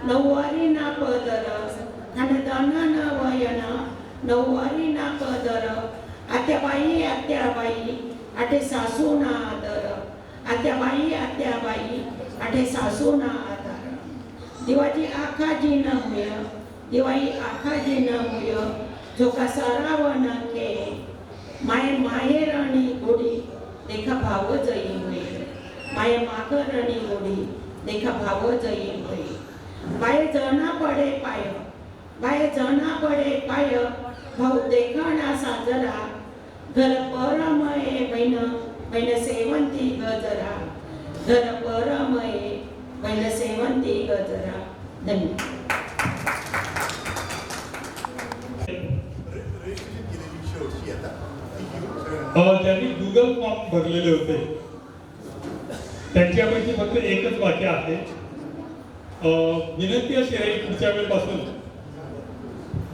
H: नऊवारी ना पदर खानदाना ना वयन नऊवारी ना पदर आत्याबाई आठे सासू ना आदर आत्याबाई आठे सासू ना आदर दिवाळी आखाजी न हुय झोका सरावन के माहेरणी गोडी देखा भाव जई होई माय माकरणी गोडी देखा भाव जई होई बाय जना पडे पाय भाऊ देखणा साजरा घर परमये बहिण सेवंती गजरा घर परमये बहिण सेवंती गजरा धन्यवाद.
C: ज्यांनी गुगल फॉर्म भरलेले होते त्यांच्यापैकी फक्त एकच वाक्य आहे. विनंती अशी आहे पुढच्या वेळेपासून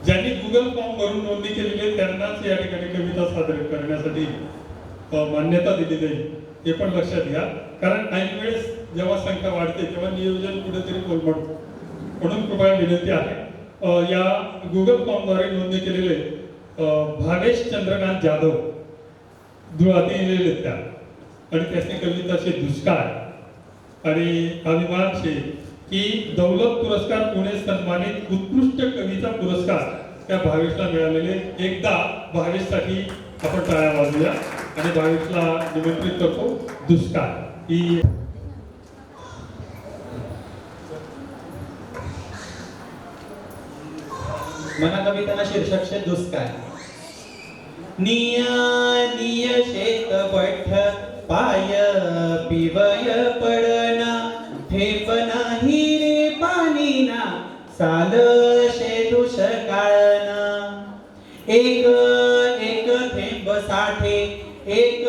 C: ज्यांनी गुगल फॉर्म भरून नोंदणी केलेली त्यांनाच या ठिकाणी कविता सादर करण्यासाठी मान्यता दिली जाईल हे पण लक्षात घ्या. कारण ऐन वेळेस जेव्हा संख्या वाढते तेव्हा नियोजन कुठेतरी कोलमडतं. म्हणून कृपया विनंती आहे या गुगल फॉर्मद्वारे नोंदणी केलेले भावेश चंद्रकांत जाधव धुळाते लिहिलेले त्या आणि त्याचे कविता शे दुष्काळ आणि अभिमान शे की दौलत पुरस्कार पुणे सन्मानित उत्कृष्ट कवीचा पुरस्कार त्या भावेशला मिळालेले. एकदा भावेशसाठी आपण टाळ्या वाजूया आणि भावेशला निमंत्रित करतो. दुष्काळ ही
F: मना कविताना शीर्षक शे दुष्काळ. निय निय शेत बठ पाय पिवय पडना ठेप नाही रे पाणी ना साल शे दुष्काळना. एक एक थेंब साठे एक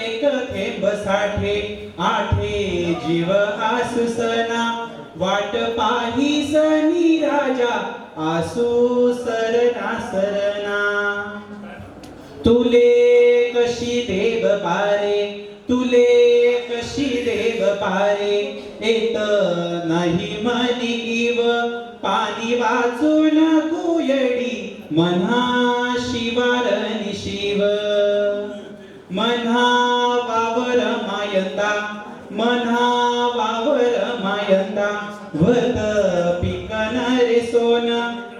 F: एक थेंब साठे आठे जीव आसुसना वाट पाहिसनी राजा आसू सरना सरना. तुले कशी देव पारे तुले कशी देव पारे येत नाही मनी इव पाणी वाचून कुयडी मन्हा शिवार निशिव. मन्हा वावर मायंदा मन्हा वावर मायंदा वत पिकन रे सोन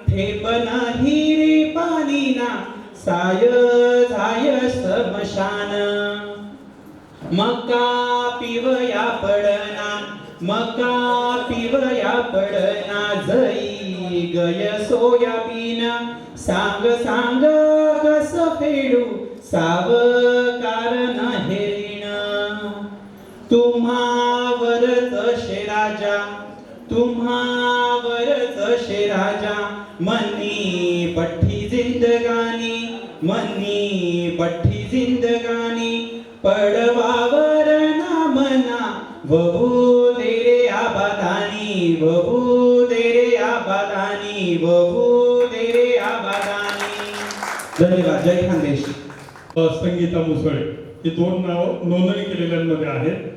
F: ठेप नाही रे पाणी ना साय झाय समशान. मका पिवया पडना मका पिवया पडना जई गय सोयाबीन सांग सांग कस फेडू सावकार नाही ऋण. तुम्हावरच शे राजा तुम्हावरच शे राजा मनी पठ्ठी जिंदगानी मनी पठ्ठी जिंदगानी पडवावर ना मना वहू दे रे आबादानी वहू दे रे आबादानी वहू दे रे आबादानी. धन्यवाद. जय खानदेश.
C: संगीता मुसळे ही दोन नाव नोंदणी केलेल्यांमध्ये आहेत.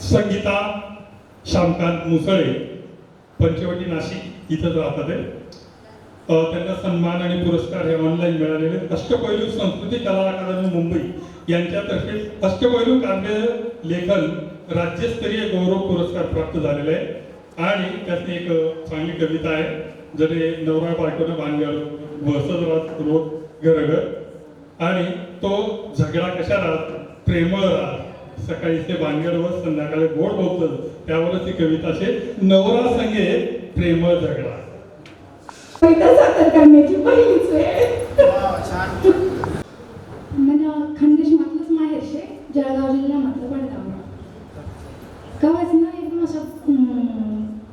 C: संगीता श्यामकांत मुसळे पंचवटी नाशिक इथंच राहतात आहे. त्यांना सन्मान आणि पुरस्कार हे ऑनलाईन मिळालेले. अष्टपैलू संस्कृती कला अकादमी मुंबई यांच्यातर्फे अष्टपैलू काव्य लेखन राज्यस्तरीय गौरव पुरस्कार प्राप्त झालेला आहे आणि त्यातली एक चांगली कविता आहे जरी नवरा बायकोनं भानगड बसत राहत रोज घरघर आणि तो झगडा कशा राहत प्रेमळ राहत सकाळी ते भानगड व संध्याकाळी गोड बोलत त्यावरच ही कविता असे नवरा संगे प्रेमळ झगडा.
E: कविता सादर करण्याची पहिलीच वेळ. मला खानदेश मधलंच माहेर शे जळगाव जिल्ह्यामधलं पडगाव. कवाच ना एकदम असं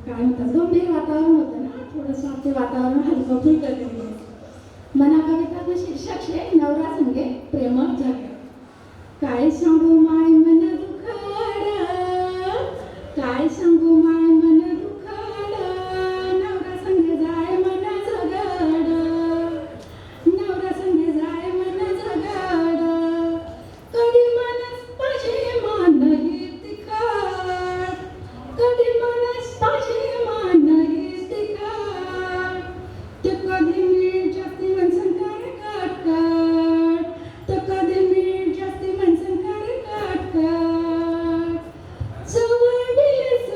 E: काय म्हणतात गंभीर वातावरण होतं ना थोडंसं ते वातावरण हलकं फुलकं केलं. मना कविताचं शीर्षक शे नवरा संगे प्रेमळ झगडा. काय सांगू माय मन दुखाड काय सांगू माय मन दुखाड नवरा संगे जाय मन झगड नवरा संगे जाय मन झगड कधी मनस पाशी मान ही तिखट कधी मनस पाशी मान ही तिखट ते कधी मी जास्ती मनसन कर कटकट ते कधी मी जास्ती मनसन कर कटकट जवळ दिलीस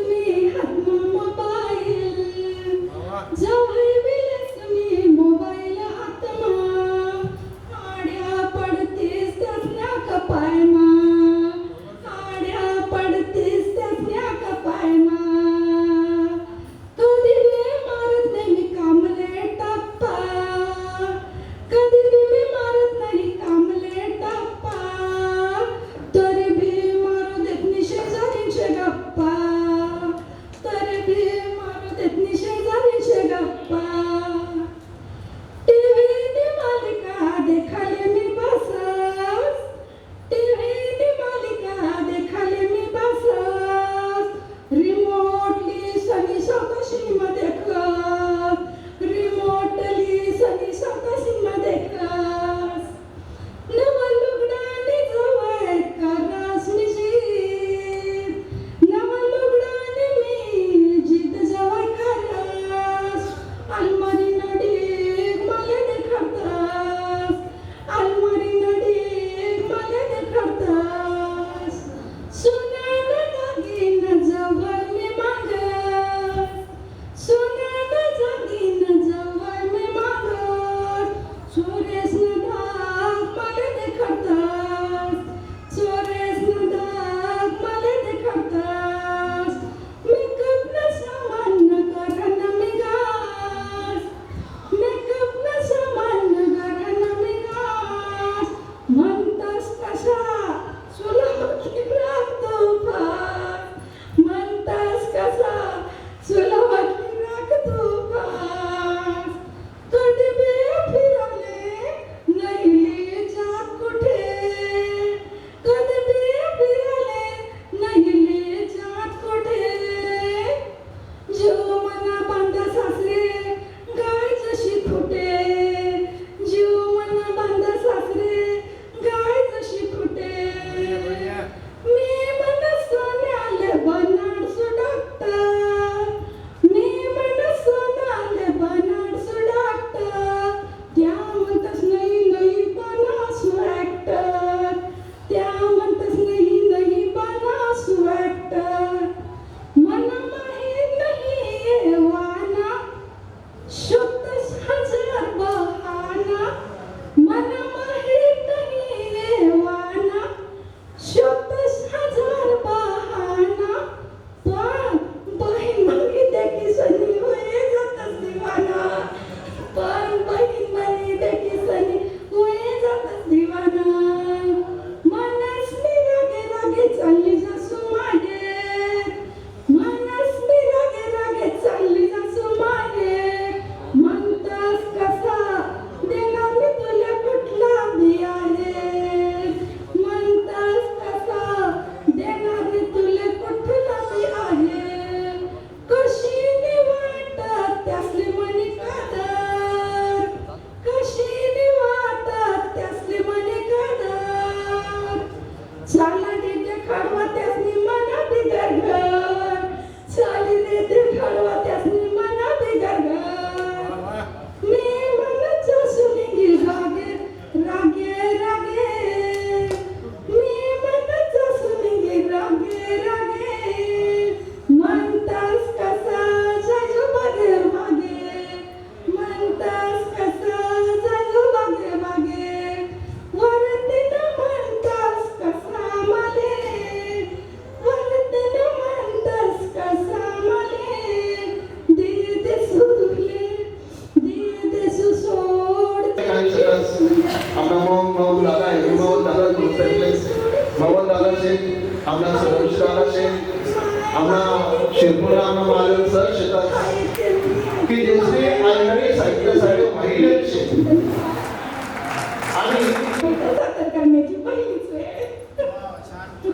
A: शिराळा शे आम्हाला शिरपूरला आम्हाला मालूम सर शेतात की जैसे आयनारी साहित्य साहित्य पाहिजे शे आणि
H: करण्याची पहिलीच वेळ.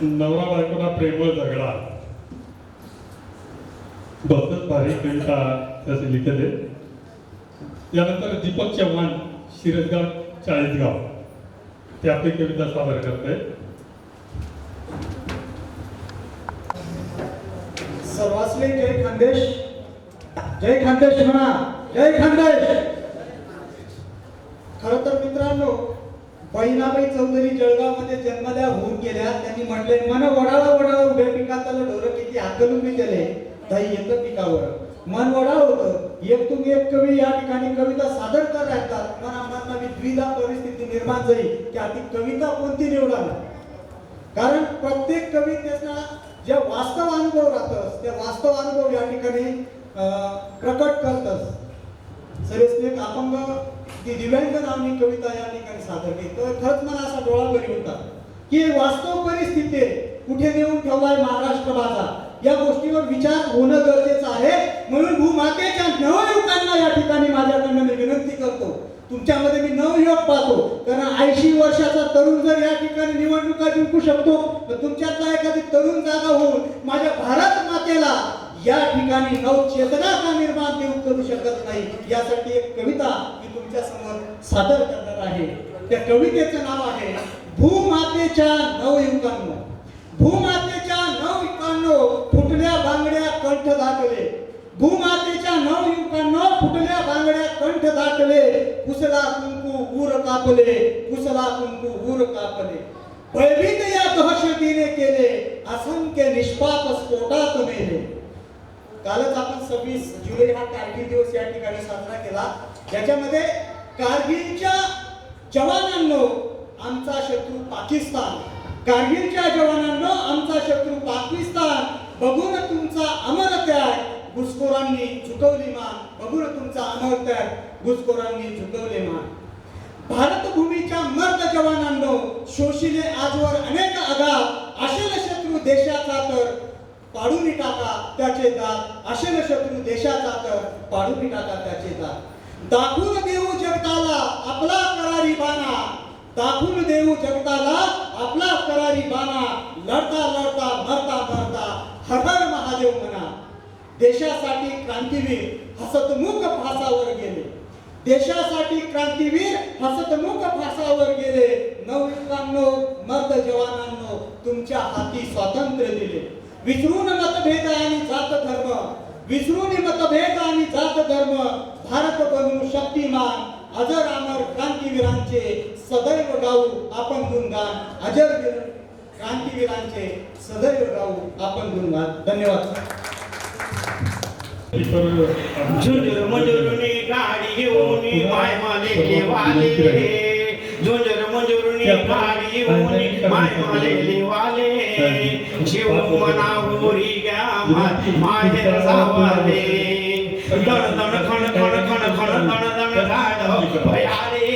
C: नवरा बायकोला प्रेमळ झगडा बसच भारी कविता त्याचे लिखले. त्यानंतर दीपक चव्हाण शिरसगाव चाळीसगाव ते आपली कविता सादर करते.
J: सर्वासले जय खानदेश. जय खानदेश म्हणा. जय खानदेश. खरं तर मित्रांनो, बहिणाबाई चौधरी जळगावमध्ये जन्मल्या होऊन गेल्या. त्यांनी म्हटले मन वडाळा वडाळा उभ्या पिकातलं ढोरं किती हाकलून मी गेले ताई येतं पिकावर. मन वडाळ होतं. एक तुम्ही एक कवी या ठिकाणी कविता सादर करत राहतात. मनात द्विधा परिस्थिती निर्माण झाली की आधी कविता कोणती निवडावी. कारण प्रत्येक कवी त्याचा जे वास्तव अनुभव राहतस त्या वास्तव अनुभव या ठिकाणी प्रकट करतस. सर्वस्वी एक अपंग ती दिव्यांग नावानी कविता या ठिकाणी सादर केली. तर खरंच मला असा डोळा भरी होता की वास्तव परिस्थिती कुठे नेऊन ठेवलाय महाराष्ट्र माझा, या गोष्टीवर विचार होणं गरजेचं आहे. म्हणून भूमातेच्या नवयुवकांना या ठिकाणी माझ्याकडनं मी विनंती करतो, तुमच्यामध्ये मी नवयुवक पाहतो. कारण 80 वर्षाचा तरुण जर या ठिकाणी निवडणुका जिंकू शकतो तर तुमच्यातला एखादी तरुण जागा होऊन माझ्या भारत मातेला या ठिकाणी नवचेतना का निर्माण देऊ करू शकत नाही. यासाठी एक कविता मी तुमच्या समोर सादर करणार आहे. त्या कवितेचं नाव आहे भूमातेच्या नवयुवकांनो. भूमातेच्या नवयुवकांनो फुटल्या बांगड्या कंठ दाटले. भूमातेच्या नवयुवकांनो फुटल्या बांगड्या कंठ दाटले. कुसला कुंकू ऊर कापले. कुसला कुंकू ऊर कापले. भयभीत या दहशतीने केले. असंख्य निष्पाप स्फोटात मेले. कालच आपण 26 जुलै हा कारगिल दिवस या ठिकाणी साजरा केला. याच्यामध्ये कारगिलच्या जवानांनो आमचा शत्रू पाकिस्तान. कारगिलच्या जवानांनो आमचा शत्रू पाकिस्तान. बघून तुमचा अमर त्याग घुसखोरांनी झुकवली मान. बघून तुमचा अमर त्याग घुसखोरांनी झुकवले मान. भारत भूमीच्या मर्द जवानांनो शोषिले आजवर अनेक आघात. असेल शत्रू देशाचा तर पाडून टाका त्याचे दात. असेल शत्रू देशाचा तर पाडून टाका त्याचे दात. दाखवून देऊ जगताला आपला करारी बाणा. दाखवून देऊ जगताला आपला करारी बाणा. लढता लढता मरता मरता हर हर महादेव म्हणा. देशासाठी क्रांतीवीर हसतमुख फासावर गेले. देशासाठी क्रांतीवीर हसतमुख फासावर गेले. नवयुवकांनो मर्द जवानांनो तुमच्या हाती स्वातंत्र्य दिले. विसरून मतभेद आणि जात धर्म. विसरून मतभेद आणि जात धर्म. भारत बनू शक्तिमान. अजर अमर क्रांतीवीरांचे सदैव गाऊ आपण गुणगान. अजर क्रांतीवीरांचे सदैव गाऊ आपण गुणगान. धन्यवाद.
F: झुंजर मंजुरुनी गाडी घेऊन माय माले वाले. झुंजर मंजुरुनी गाडी घेऊन माय माले वाले. जीव मनावरी घ्या माहेर सावाले. दण दण खण खण खण खण दण दण गाड भयारे.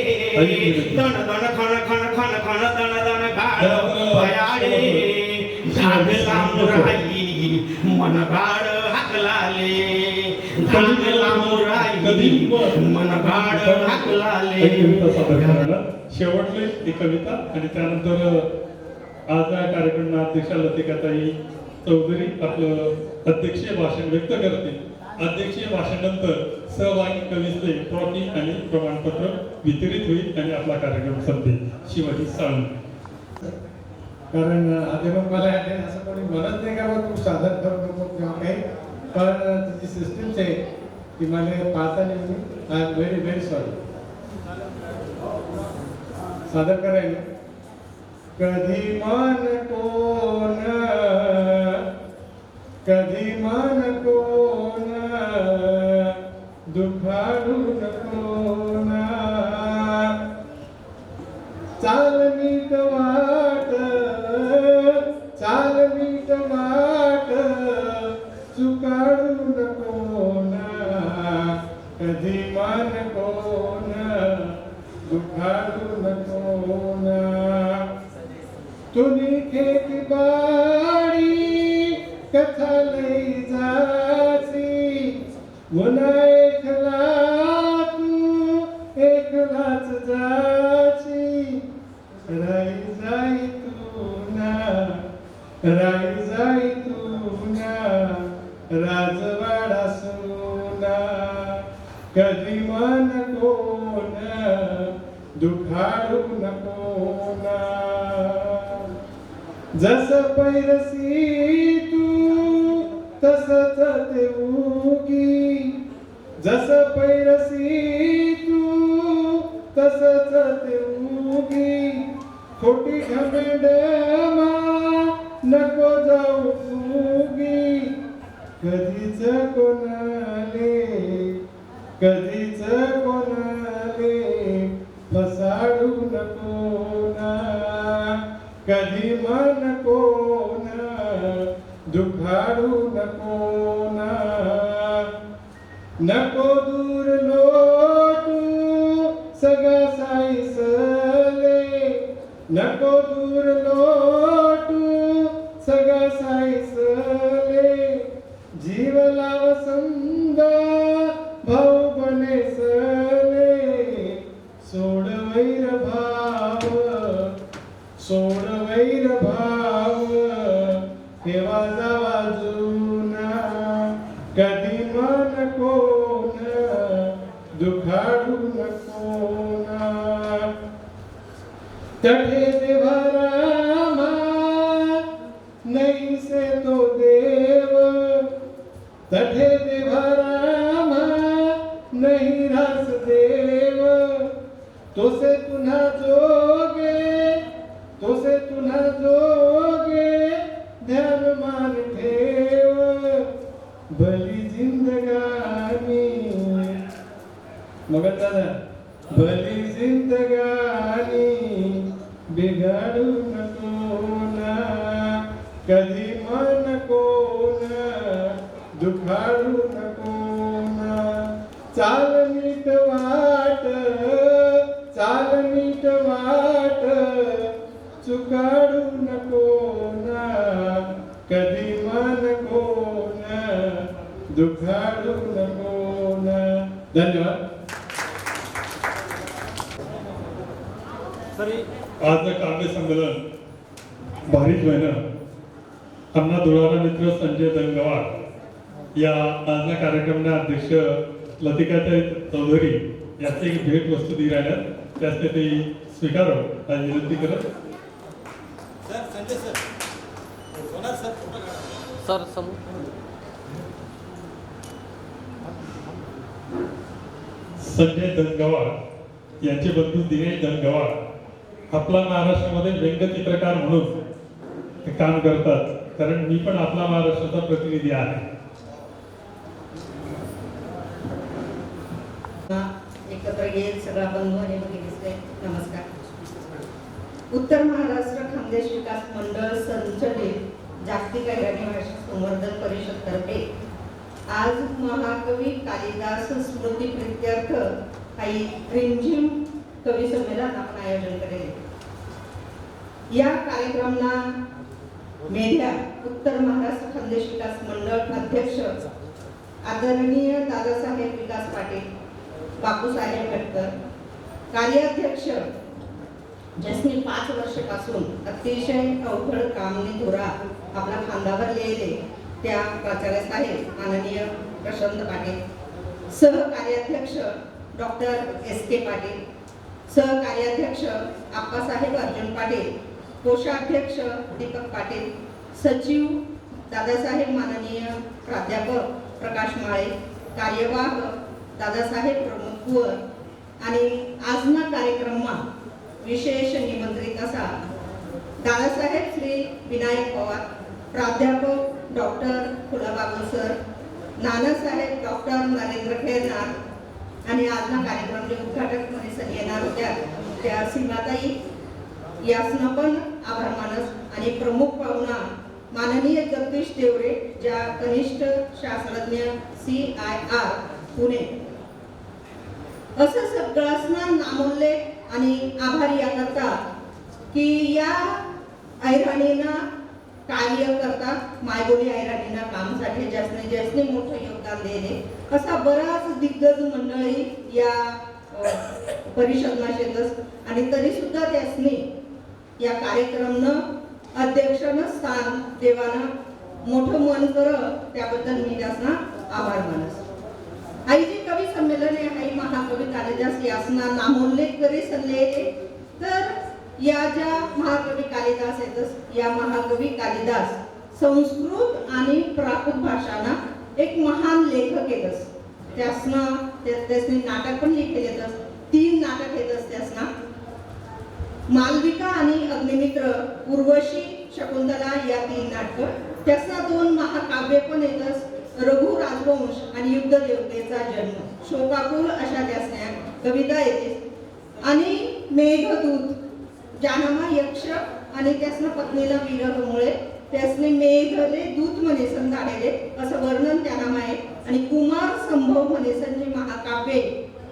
F: दण दण खण खण खण खण दण दण गाड भयारे. धागला मुराई मन गाड हाकलाले. धागला मुराई मन गाड हाकलाले.
C: शेवटली ही कविता आणि त्यानंतर आज या कार्यक्रमाला अध्यक्ष लतिकाताई चौधरी आपलं अध्यक्षीय भाषण व्यक्त करते. अध्यक्षीय भाषणानंतर सहभागी कवीचे ट्रॉफी आणि प्रमाणपत्र वितरित होईल आणि आपला कार्यक्रम संपेल. शिवाजी साळुंखे.
J: कारण आधी मग मला असं कोणी म्हणत नाही का तू सादर करू नको किंवा काही, पण तिची सिस्टीमच आहे ती मला पाहताना मी I am very very sorry. सादर करायला कधी मान कोण कधी मान कोण दुखाडू नको ना. चाल मीट वाट चाल मीट वाट चुकाडू नको ना. कधी मान कोण दुखाडू नको ना. तुनी खेती बाड़ी कथा लई जाची गुन्हा एकला तू एकलाच जाची राई जाई तू ना राजवाडा सुना कधी मन कोण दुखाडू नको ना जस पैरसी तू तसच ते उगी जस पैरसी तू तसच ते उगी खोटी घमेंडमा नको जाऊ उगी कधीच कोणाले फसाडू नको ना कधी मन कोण दुखाडू नको ना नको दूर लोटू सगळा साईसले नको दूर लोटू सगळा साईसले जीव लाव समजा भाऊ बनेसले सोड वैर भाव ठेवा जावा जुना कधी मन कोण दुखाडू नको ना तठे देवा रामा नहीं से तो देव तठे देवा रामा नहीं रास देव तोसे पुन्हा जोगे ध्यान मान ठेव भली जिंदगानी मग दादा भली जिंदगानी बिघाडू नको ना कधी मन कोण दुखाडू नको ना चाल नीट वाट चुकाडू नको ना कधी मन कोण दुखाडू नको ना धन्यवाद
C: आजचं काव्य संमेलन भारीच व्हायनं आमना दुरारा मित्र संजय दंगवार या आजच्या कार्यक्रमाचे अध्यक्ष लतिकाताई चौधरी याचे एक भेट वस्तू दी राहिल्यात त्यास ते स्वीकारव आणि विनंती करत संजय दंगवार यांचे बंधू दिनेश दंगवार आपला महाराष्ट्रामध्ये व्यंगचित्रकार म्हणून ते काम करतात कारण मी पण आपला महाराष्ट्राचा प्रतिनिधी आहे
K: एकत्र येईल सगळा बंधू आणि भगिनीचे नमस्कार उत्तर महाराष्ट्र खानदेश विकास मंडळ संचलित जागतिक अहिराणी भाषा संवर्धन परिषद तर्फे आज महाकवी कालिदास स्मृती प्रित्यर्थ काही रिमझिम कवी संमेलन आपण आयोजन करेल या कार्यक्रमना मेढ्या उत्तर महाराष्ट्र खानदेश विकास मंडळ अध्यक्ष आदरणीय दादासाहेब विकास पाटील बापूसाहेब भटकर कार्याध्यक्ष ज्यांनी 5 वर्षापासून अतिशय अवघड कामनिधुरा आपला खांद्यावर लिहिले त्या प्राचार्य साहेब माननीय प्रशांत पाटील सहकार्याध्यक्ष डॉक्टर S.K. पाटील सहकार्याध्यक्ष आप्पासाहेब अर्जुन पाटील कोषाध्यक्ष दीपक पाटील सचिव दादासाहेब माननीय प्राध्यापक प्रकाश माळे कार्यवाह दादासाहेब प्रमोद कुवर आणि आजना कार्यक्रममा विशेष निमंत्रित असा दादासाहेब श्री विनायक पवार प्राध्यापक doctor Phulababu sir Nanasaheb doctor Narendra Khairnar आणि आजना कार्यक्रमचे उद्घाटक म्हणून येणार होत्या त्या सीमाताई यासना पण आभार मानस आणि प्रमुख पाहुणा माननीय जगदीश देवरे ज्या कनिष्ठ शास्त्रज्ञ CIR पुणे असं सगळं नामोल्लेख आणि आभारी याकरता की या ऐराणीना कार्य करतात मायबोली ऐराणींना कामसाठी जास्तीत मोठं योगदान दिले असा बराच दिग्गज मंडळी या परिषदना शेतस आणि तरी सुद्धा त्यासनी या कार्यक्रमनं अध्यक्षानं स्थान देवानं मोठं मन कर त्याबद्दल मी त्यासना आभार मानस. आई जी कवी संमेलन आहे महाकवी कालिदास यासना नामोल्लेख करी सल्ले तर या ज्या महाकवी कालिदास आहेत या महाकवी कालिदास संस्कृत आणि प्राकृत भाषाना एक महान लेखक येतस. त्यासनी नाटक पण लिहिलेतस. 3 नाटक येतस त्यासना. मालविका आणि अग्निमित्र, उर्वशी, शकुंतला या 3 नाटक. त्यासना 2 महाकाव्य पण येतस. रघु राजवंश आणि युद्ध देवतेचा जन्म, शोकाकुल अशा त्यासना कविता येते. आणि मेघदूत जानमा यक्ष आणि त्यासना पत्नीला विरहमुळे त्यासने मेघले दूत म्हणेसन धाडले असं वर्णन त्यानामा आहे. आणि कुमार संभव म्हणेसन जे महाकाव्य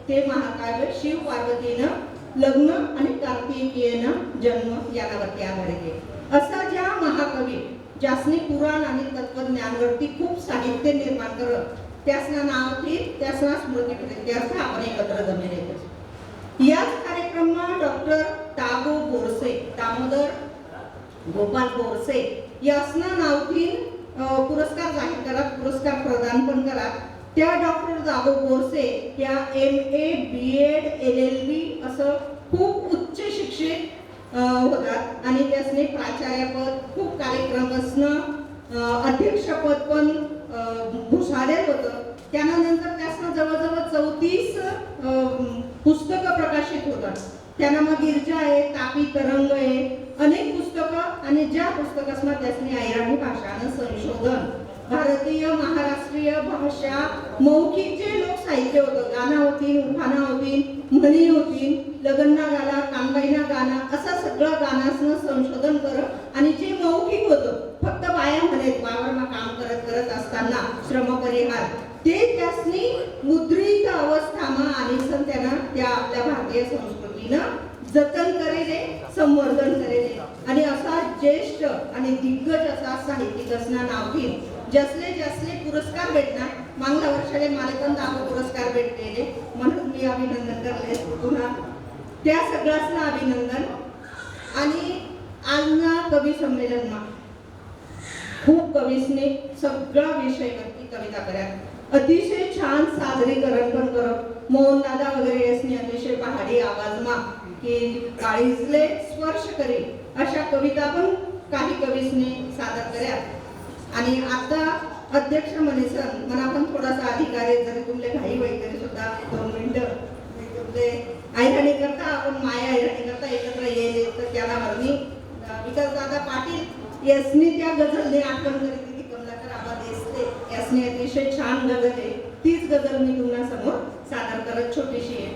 K: ते महाकाव्य शिव पार्वतीनं लग्न आणि कार्तिकेयनं जन्म यावरती आधारित आहे. असा ज्या महाकवी ज्यासने पुराण आणि तत्वज्ञानवरती खूप साहित्य निर्माण करत त्यासना नाव ती त्यासना स्मृती प्रित्यर्थ आपण एकत्र जमले. याच कार्यक्रमात डॉक्टर दागो बोरसे, दामोदर गोपाल बोरसे यासना नावथीन पुरस्कार जाहीर करा, पुरस्कार प्रदान पण करा. त्या डॉक्टर दागो बोरसे या MA BEd LLB असं खूप उच्च शिक्षित होतात आणि त्यासने प्राचार्यपद खूप कार्यक्रमासनं अध्यक्षपद पण भूषालेलं होतं. त्यानंतर त्यासनं जवळजवळ 34 पुस्तकं प्रकाशित होतात. त्यांना मग गिरजा आहे, तापी तरंग आहे, अनेक पुस्तकं. आणि ज्या पुस्तकासना त्यासनी ऐराणी भाषानं संशोधन, भारतीय महाराष्ट्रीय भाषा मौखिक जे लोक साहित्य होतं, गाणं होती, उखाणा होती, म्हणी होती, लगन्ना गाला, कानबाईना गाणं असं सगळं गाण्यासनं संशोधन करत आणि जे मौखिक होतं फक्त बाया म्हणत वावरमा काम करत करत असताना श्रमपरिहार ते त्यासनी मुद्रित अवस्थामा आणि त्यांना त्या आपल्या भारतीय संस्कृतीनं जतन करेले, संवर्धन करेले. आणि असा ज्येष्ठ आणि दिग्गज असा साहित्यिक असणार नावतील जसले पुरस्कार भेटणार. मागल्या वर्षाला मला पण 10 पुरस्कार भेटलेले म्हणून मी अभिनंदन करले पुन्हा त्या सगळ्यांना अभिनंदन. आणि आजना कवी संमेलनमा खूप कवीसने सगळ्या विषयावरती कविता करा, अतिशय छान सादरीकरण पण करत. मोहनदादा वगैरे असणे अतिशय पहाडी आवाजमा की काळीजले स्पर्श करी अशा कविता पण काही कवीसने सादर કર્યા. आणि आता अध्यक्ष म्हणेसन मला पण थोडासा अधिकार आहे, जरी तुमले घाई होईल तरी सुद्धा 2 मिनिटं तुमले ऐराणी करता आपण माया ऐराणी करता एकत्र येईल तर त्याला वर्णी विकास दादा पाटील यासनी त्या गझलने आठवण करी ती कमलाकर आबा देसले यासनी अतिशय छान गझल आहे. तीच गझल मी तुम्हाला समोर सादर करत छोटीशी आहे.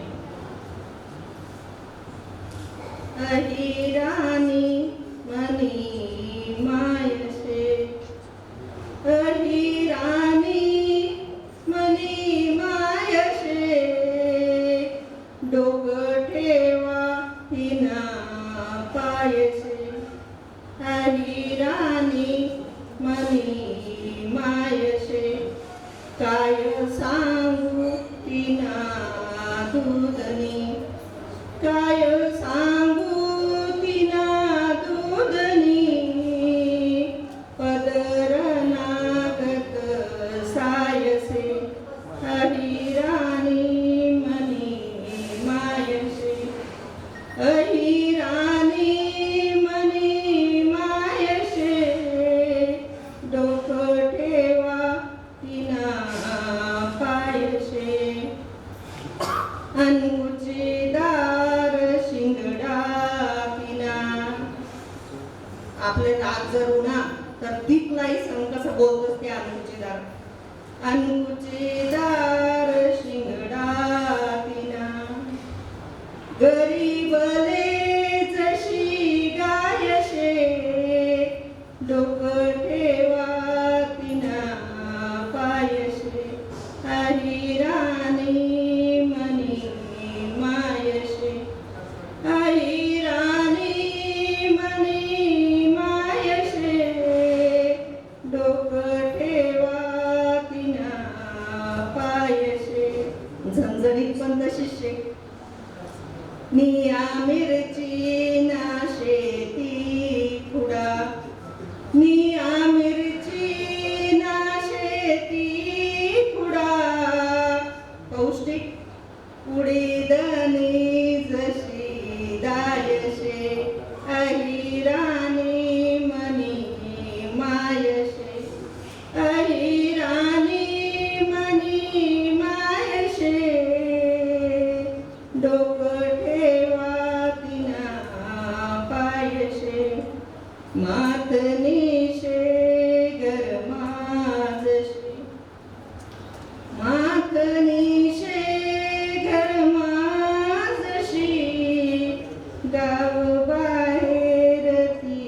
K: अहिराणी मनी मायसे, अहिराणी मनी मायसे, डोकं ठेवा हिना पायसे. अहिराणी मनी मायसे, काय सांगू तिना दूधनी, काय सांगू तिना दूधनी, पदर नागत सायसे. अहिराणी मनी मायसे, अहिराणी मनी मायसे, डोकं ठेवा तिना पायसे. अनुचेदार शिंगडा तिना, आपले राग जर उन्हा तर दीपलाई संग कसं बोलतोस ते अनुचेदार. अनुचेदार शिंगडा तिना, गरीबले जशी गायशे, डोकं ठेवा तिना पायशे. अहिराणी मनी मायशे, अहिराणी मनी मायशे, मिरची ना शेती खुडा मी मिरची ना शेती खुडा पौष्टिक उडीदनी जशी दायशे अहिराणी मनी मायशे अहिराणी मनी मायशे डोकं ठेवा तिना पायशे मातनीशे गरमाजशे मातनीशे गरमाजशी गाव बाहेर ती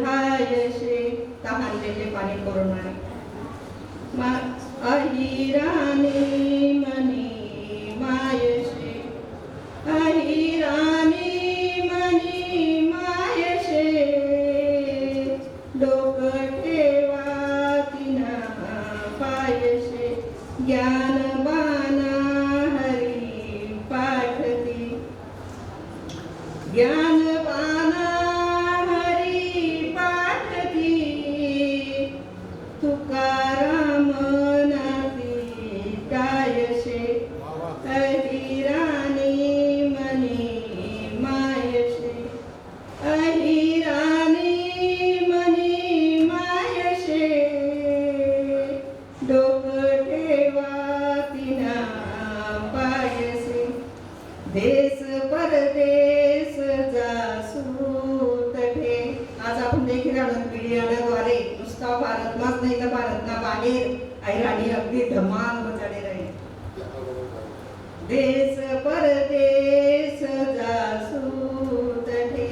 K: हायशे तहानलेले पाणी करून अहिराणी मनी मायशे अहिराणी मनी मायशे डोकं ठेवा तिना पायशे ज्ञानबाना हरी पाठती ज्ञानबाना हरी पाठती तुकाराम नाती गायशे अहिराणी मनी मायशे अहिराणी मनी मायशे डोकं ठेवा तिना पायसे देश परदेश जासू तठे आज आपण देखील आनंद मीडियाद्वारे नुसता भारतमाच नाही तर भारतना बाहेर अहिराणी अगदी धमाल मचाडे राहील देश परदेश जासू तठे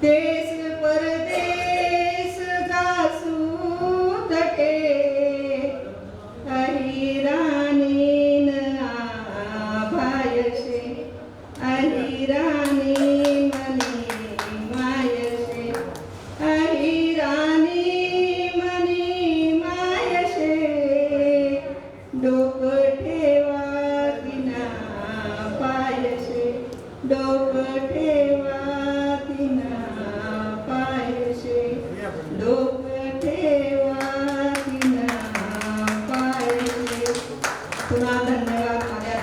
K: देश परदेश जासू तठे अहिराणी भायशे अहिराणी मनी मायशे अहिराणी मनी मायशे डोकं ठेवा तिना पायशे डोकं ठेवा तिना पायशे डोकं ठेवा तिना पायशे पुन्हा धन्यवाद माझ्या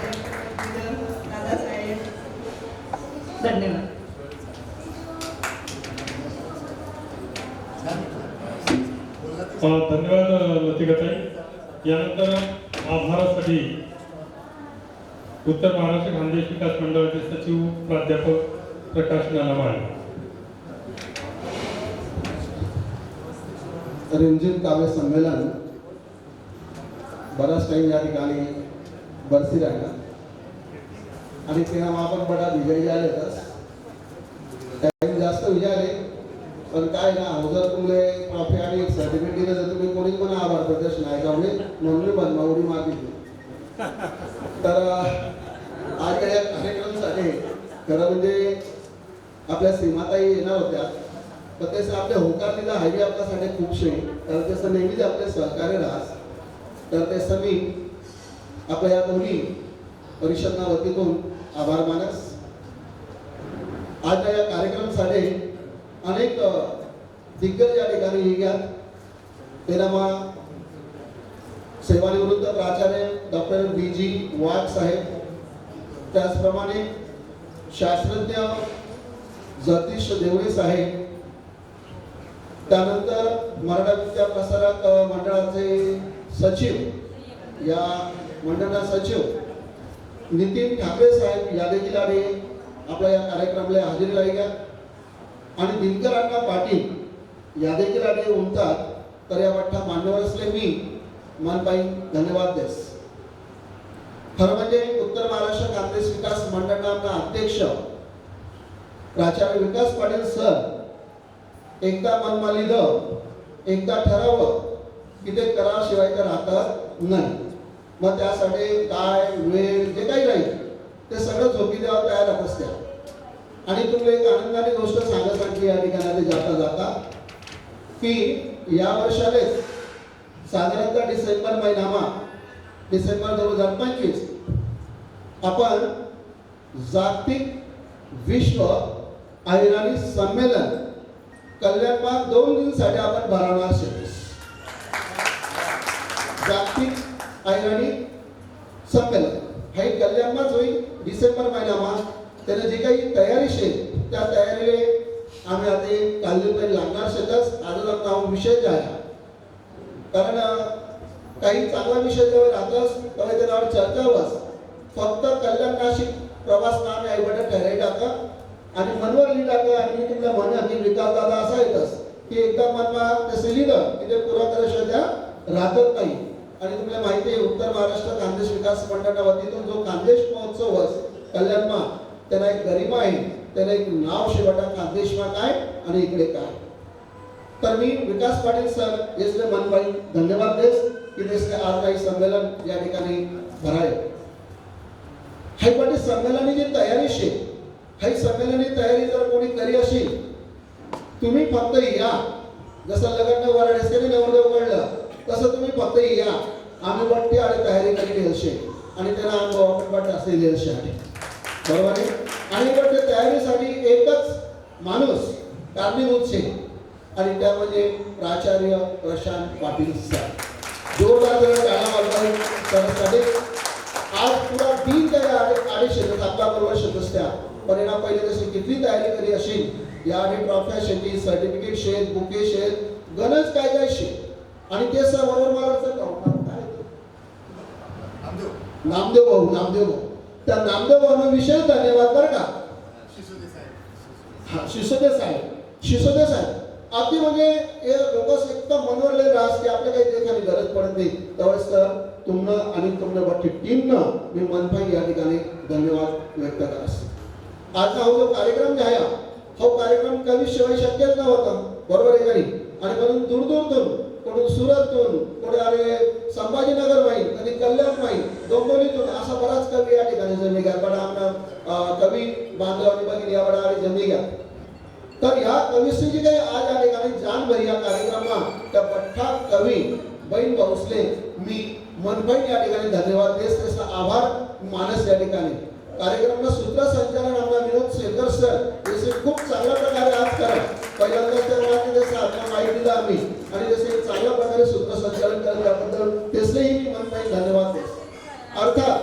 K: दादासाहेब धन्यवाद
C: धन्यवाद लतिकाताई. यानंतर आभारासाठी उत्तर महाराष्ट्र खानदेश विकास मंडळाचे सचिव प्राध्यापक प्रकाश नालामाळे.
A: रिमझिम काव्य संमेलन बराच टाइम या ठिकाणी बरसी राहिला आणि तेव्हा वहाँ पर बड़ा विजय झाले टाइम जास्त विजयाले पण काय ना अगोदर तुमले ट्रॉफी आणि एक सर्टिफिकेट दिलं तर तुम्ही कोणी पण आभार प्रदर्शन आहे का म्हणून बनवावडी मागितली. तर आज या कार्यक्रमासाठी खरं म्हणजे आपल्या सीमाताई येणार होत्या पण तसं आपल्या होकार दिला हायवे आपल्यासाठी खूपशे तर तसं नेहमीच आपले सहकार्य राहस तर तसं मी आपल्या या दोन्ही परिषदना वतीतून आभार मानस. आज या कार्यक्रमासाठी अनेक दिग्गज या ठिकाणी येतात. तेनामा सेवानिवृत्त प्राचार्य डॉक्टर BG वाघ साहेब, त्याचप्रमाणे शास्त्रज्ञ जगदीश देवळे साहेब, त्यानंतर मराठा विद्या प्रसारक मंडळाचे सचिव या मंडळाचा सचिव नितीन ठाकरे साहेब या देखील आपल्या या कार्यक्रमाला हजेरी लावल्या आणि दिनकर अण्णा पाटील या देखील उमतात. तर या वाटता मान्यवर असले मी मनपाई धन्यवाद देस. खरं म्हणजे उत्तर महाराष्ट्र काँग्रेस विकास मंडळाचा अध्यक्ष प्राचार्य विकास पाटील सर एकदा मनमा लिहिलं एकदा ठरावं की ते कराशिवाय तर राहतात नाही. मग त्यासाठी काय वेळ जे काही राहील ते सगळं झोपी द्यावं तयार राहत असते. आणि तुम्ही एक आनंदाची गोष्ट सांगण्यासाठी या ठिकाणी जाता जाता की या वर्षाने साधारणतः डिसेंबर महिनामा डिसेंबर 2025 आपण जागतिक विश्व अहिराणी संमेलन कल्याणमार्ग 2 दिवसासाठी आपण भरवणार शेतीस जागतिक अहिराणी संमेलन हे कल्याणमाच होईल डिसेंबर महिन्यामा. त्याने जी काही तयारी शे त्या तयारीले आम्ही आता कालपैकी लागणार शेतच आज आमचा विषय जे आहे कारण काही चांगला विषय जेव्हा राहतच तेव्हा त्याच्यावर चर्चा वस फक्त कल्याण नाशिक प्रवास नाम आई बटन ठराई टाका आणि मनवर लिहि टाका आणि मी तुमच्या म्हणा की विकास दादा असा येतच की एकदा मनमा तसं लिहिलं की ते पुरा करायच्या त्या राहतच नाही. आणि तुम्हाला माहिती आहे उत्तर महाराष्ट्र खानदेश विकास मंडळाच्या वतीतून जो खानदेश महोत्सव कल्याणमा त्याला एक गरिमा आहे त्याला एक नाव शेवटा खानदेशमा काय आणि इकडे काय. तर मी विकास पाटील सर इसले मनभाई धन्यवाद देस की देसने आज काही संमेलन या ठिकाणी भराय. हाय पाटील संमेलनाची जी तयारी शे हाय संमेलनाची तयारी जर कोणी करी असेल तुम्ही फक्त या जसं लग्न वराडेसकरी नवरदेव कळलं तसं तुम्ही फक्त या आम्ही बट्टी आणि तयारी केली असेल आणि त्यांना अनुभव वाटत असलेली असेल बरोबर आहे. आणि बट्टी तयारीसाठी एकच माणूस कारणीभूत छे आणि त्या म्हणजे प्राचार्य प्रशांत पाटील सर. जोरदार टाळ्या वाजवावी त्यासाठी. आज पुरा दिन त्या आडे शेतात आपल्या बरोबर शेतच त्या पण यांना पहिले जशी किती तयारी करी असेल या आधी ट्रॉफ्या शेती सर्टिफिकेट शेत बुके शेत गणच काय काय शेत आणि ते सर बरोबर मला नामदेव भाऊ त्या नामदेव भाऊ विशेष धन्यवाद बरं का. हा शिसोदे साहेब अगदी म्हणजे लोक एकदम मनोरले राहस की आपल्या काही देखानी गरज पडत नाही त्यावेळेस तुमनं आणि तुमनं बाकी टीमनं मी मनपाई या ठिकाणी धन्यवाद व्यक्त करास. आजचा हा जो कार्यक्रम जे आहे हा कार्यक्रम कधी शिवाय शक्यच नव्हता बरोबर आहे कधी आणि म्हणून दूरतून कोणी सुरततून कोणी अरे संभाजीनगर माहीत कधी कल्याण माहीत डोंबिवलीतून असा बराच कवी या ठिकाणी जन्मी घ्या पण आमना कवी बांधवानी बघितली या बडा अरे जन्मी घ्या. तर ह्या कवीची जी काही आज या ठिकाणी जाण भरी या कार्यक्रमात त्या पठ्ठा कवी बहीण भोसले मी मनपाई या ठिकाणी धन्यवाद देस त्याचा आभार मानस या ठिकाणी. कार्यक्रमाला सूत्रसंचालन आमदार विनोद शेखर सर याचे खूप चांगल्या प्रकारे आज करा पहिल्यांदा त्या जसं आपल्या माहिती दिला आम्ही आणि जसे चांगल्या प्रकारे सूत्रसंचालन करत त्याबद्दल त्याचेही मी मनपाई धन्यवाद देस. अर्थात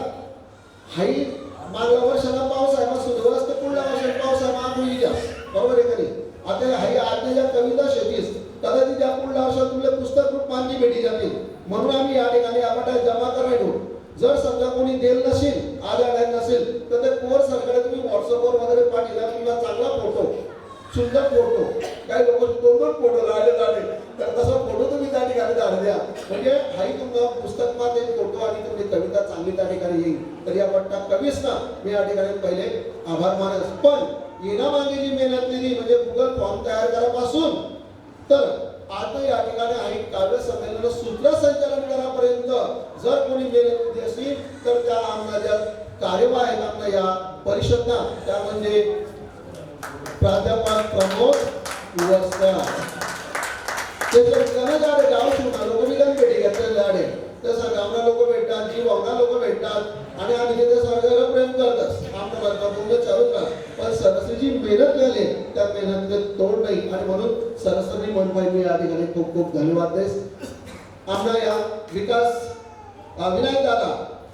A: हाही मागल्या वर्षाला पाऊस आहे मग सुधवस्त पुढल्या वर्षाला पाऊस आहे मग होईल द्या बरोबर आहे कधी. आता हाही आजच्या ज्या कविता शेतीस कदाचित त्या पुढल्या वर्षात तुमले पुस्तक रूप मानली भेटी जातील म्हणून आम्ही या ठिकाणी आम्हाला जमा करायचो. जर समजा कोणी देल नसेल आज आणायला नसेल तर ते कोर्स सरकडे तुम्ही व्हॉट्सअपवर वगैरे पाठवला तुम्हाला चांगला फोटो सुंदर फोटो काही लोक 2-2 फोटो लावले तर तसा फोटो तुम्ही त्या ठिकाणी द्या म्हणजे हाही तुमचा पुस्तकात एक फोटो आणि तुमची कविता चांगली त्या ठिकाणी येईल. तर या पट्टा कवीच ना मी या ठिकाणी पहिले आभार मानस. पण येण्यामागे जी मेहनत केली म्हणजे गुगल फॉर्म तयार करापासून तर आता या ठिकाणी आहे काव्य संमेलन सूत्रसंचालन करापर्यंत जर कोणी मेहनत केली असेल तर त्या आमच्या ज्या कार्यवाह आहेत आपल्या या परिषदना त्या म्हणजे प्राध्यापक प्रमोद कुवस्कर त्याचे गणजाडे गाव शिवना लोक निघाल भेटी घेतलेले झाडे तसं गावना लोक भेटतात जी भावना लोक भेटतात आणि आम्ही ते सरकारला प्रेम करतात आमच्या बाजूला चालूच राहत पण सरस्वतीची मेहनत झाली त्या मेहनतीचे तोड नाही आणि म्हणून सरस्वती मनपाई मी या ठिकाणी खूप खूप धन्यवाद देस. आमच्या या विकास विनायक दादा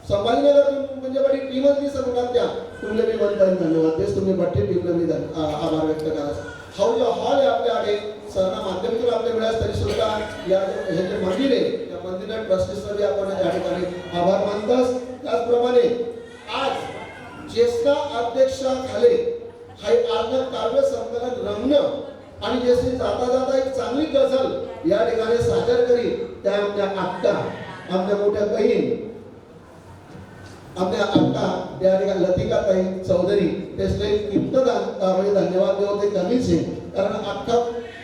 A: संभाजीनगर म्हणजे बडी टीमच मी सांगणार त्या तुमले मी मनपाई धन्यवाद देस. तुम्ही बट्टी टीमला मी आभार व्यक्त करा. हा जो हॉल आहे आपल्याकडे सरना माध्यमातून आपल्या मिळास तरी सुद्धा या हे जे मंदिर आहे त्या मंदिरात ट्रस्टीसाठी आपण या ठिकाणी आभार मानतात. त्याचप्रमाणे आज ज्येष्ठ अध्यक्षाखाली हाय आज काव्य संमेलन रंगणं आणि जसे जाता एक चांगली गझल या ठिकाणी सादर करी त्या आमच्या आत्ता आमच्या मोठ्या बहीण आमच्या आत्ता या ठिकाणी लतिकाताई चौधरी त्याचे म्हणजे धन्यवाद देव ते कमीच आहे कारण अख्खा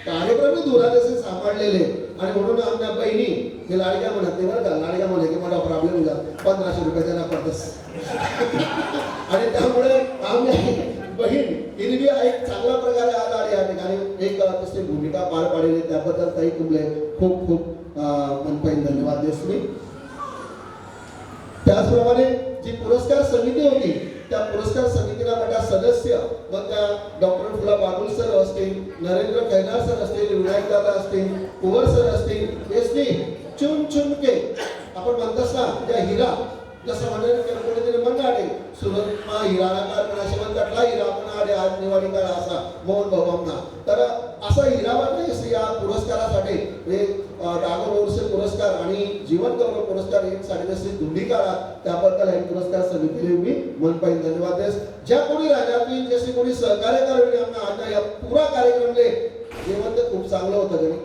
A: कार्यक्रम धुरा जसे सांभाळलेले आणि म्हणून आमच्या बहिणी मी लाडक्या म्हणत नाही बरं का लाडक्या म्हणे की मला प्रॉब्लेम होता 1500 रुपये त्यांना पडतस आणि त्यामुळे आमची बहीण हिने बी एक चांगल्या प्रकारे आज या ठिकाणी एक तशी भूमिका पार पाडली त्याबद्दल ताई तुमले खूप खूप मनपाई धन्यवाद देस मी. त्याचप्रमाणे जी पुरस्कार समिती होती त्या पुरस्कार समितीला माझ्या सदस्य मग त्या डॉक्टर फुला बागुल सर असतील, नरेंद्र खैनार सर असतील, विनायक दादा असतील, कुंवर सर असतील, यसनी चुन चुन के आपण म्हणतोस ना त्या हिरा जसं म्हणून कोणीतरी म्हणणारे सुरतमा हिराणाकार असे म्हणतातला हिरा पण आले आज निवाडी काळ असा मोहन भाऊंना तर असा हिरावर नाही या पुरस्कारासाठी एक राघव मोरसे पुरस्कार आणि जीवन गौरव पुरस्कार एक साडेदसरी दुंडी काळात त्याबद्दल एक पुरस्कार समितीला मी मनपाईन धन्यवाद देस ज्या कोणी राज्यातील जसे कोणी सहकार्य करणे आमना आज या पुरा कार्यक्रमले जेवण तर खूप चांगलं होतं गणी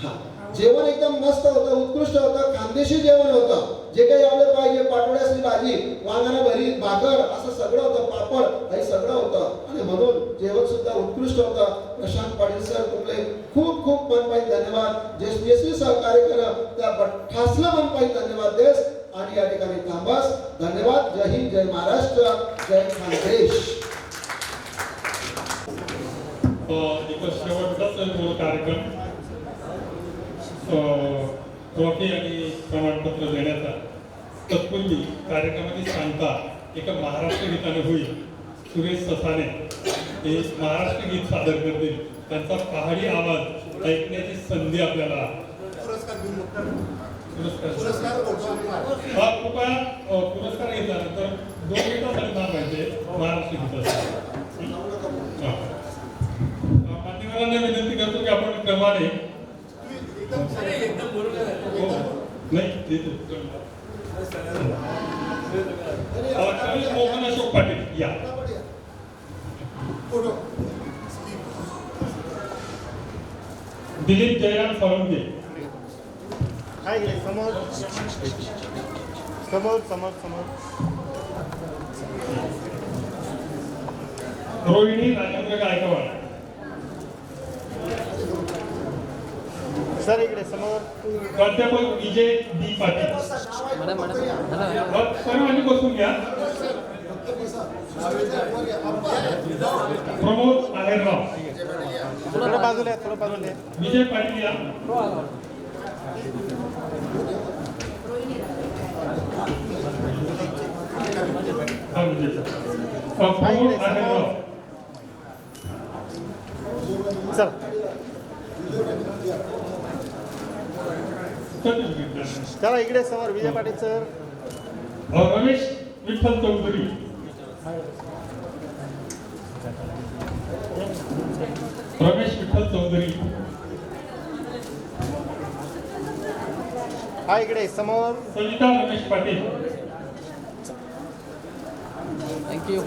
A: हा जेवण एकदम मस्त होतं, उत्कृष्ट होतं, खानदेशी जेवण होतं. जे काही आपलं पाहिजे पाटोळ्याची भाजी, वांगाना भरीत, भाकर असं सगळं होतं, पापड हे सगळं होतं आणि म्हणून जेवण सुद्धा उत्कृष्ट होतं. प्रशांत पाटील सर तुमले खूप खूप मनपाईन धन्यवाद. जे सहकार्य करा त्या ठासला मनपाईन धन्यवाद देस आणि या ठिकाणी थांबास. धन्यवाद. जय हिंद, जय महाराष्ट्र, जय खानदेश.
C: एक शेवटचाच कार्यक्रम ट्रॉफी आणि प्रमाणपत्र देण्याचा तत्पूर्वी कार्यक्रमाची सांगता एका महाराष्ट्र गीताने होईल. सुरेश ससाने हे महाराष्ट्र गीत सादर करतील. त्यांचा पहाडी आवाज ऐकण्याची संधी आपल्याला पुरस्कार घेतल्यानंतर 2 मिनिटांसाठी थांबायचे महाराष्ट्र गीतासाठी. मान्यवरांना विनंती करतो की आपण क्रमाने मोहन अशोक पाटील या दिलीप जयराम फळुंके
F: समोर समोर समोर समोर
C: रोहिणी राजेंद्र गायकवाड
F: सर इकडे समोर
C: प्राध्यापक विजय बी पाटील सर्वांनी बसून घ्या. प्रमोद आहेरराव
F: थोडं बाजूला
C: विजय पाटील या. प्रमोद आहेरराव
F: सर चला इकडे समोर विजय पाटील सर.
C: रमेश विठ्ठल चौधरी
F: हा इकडे समोर
C: सविता रमेश पाटील.
L: थँक्यू.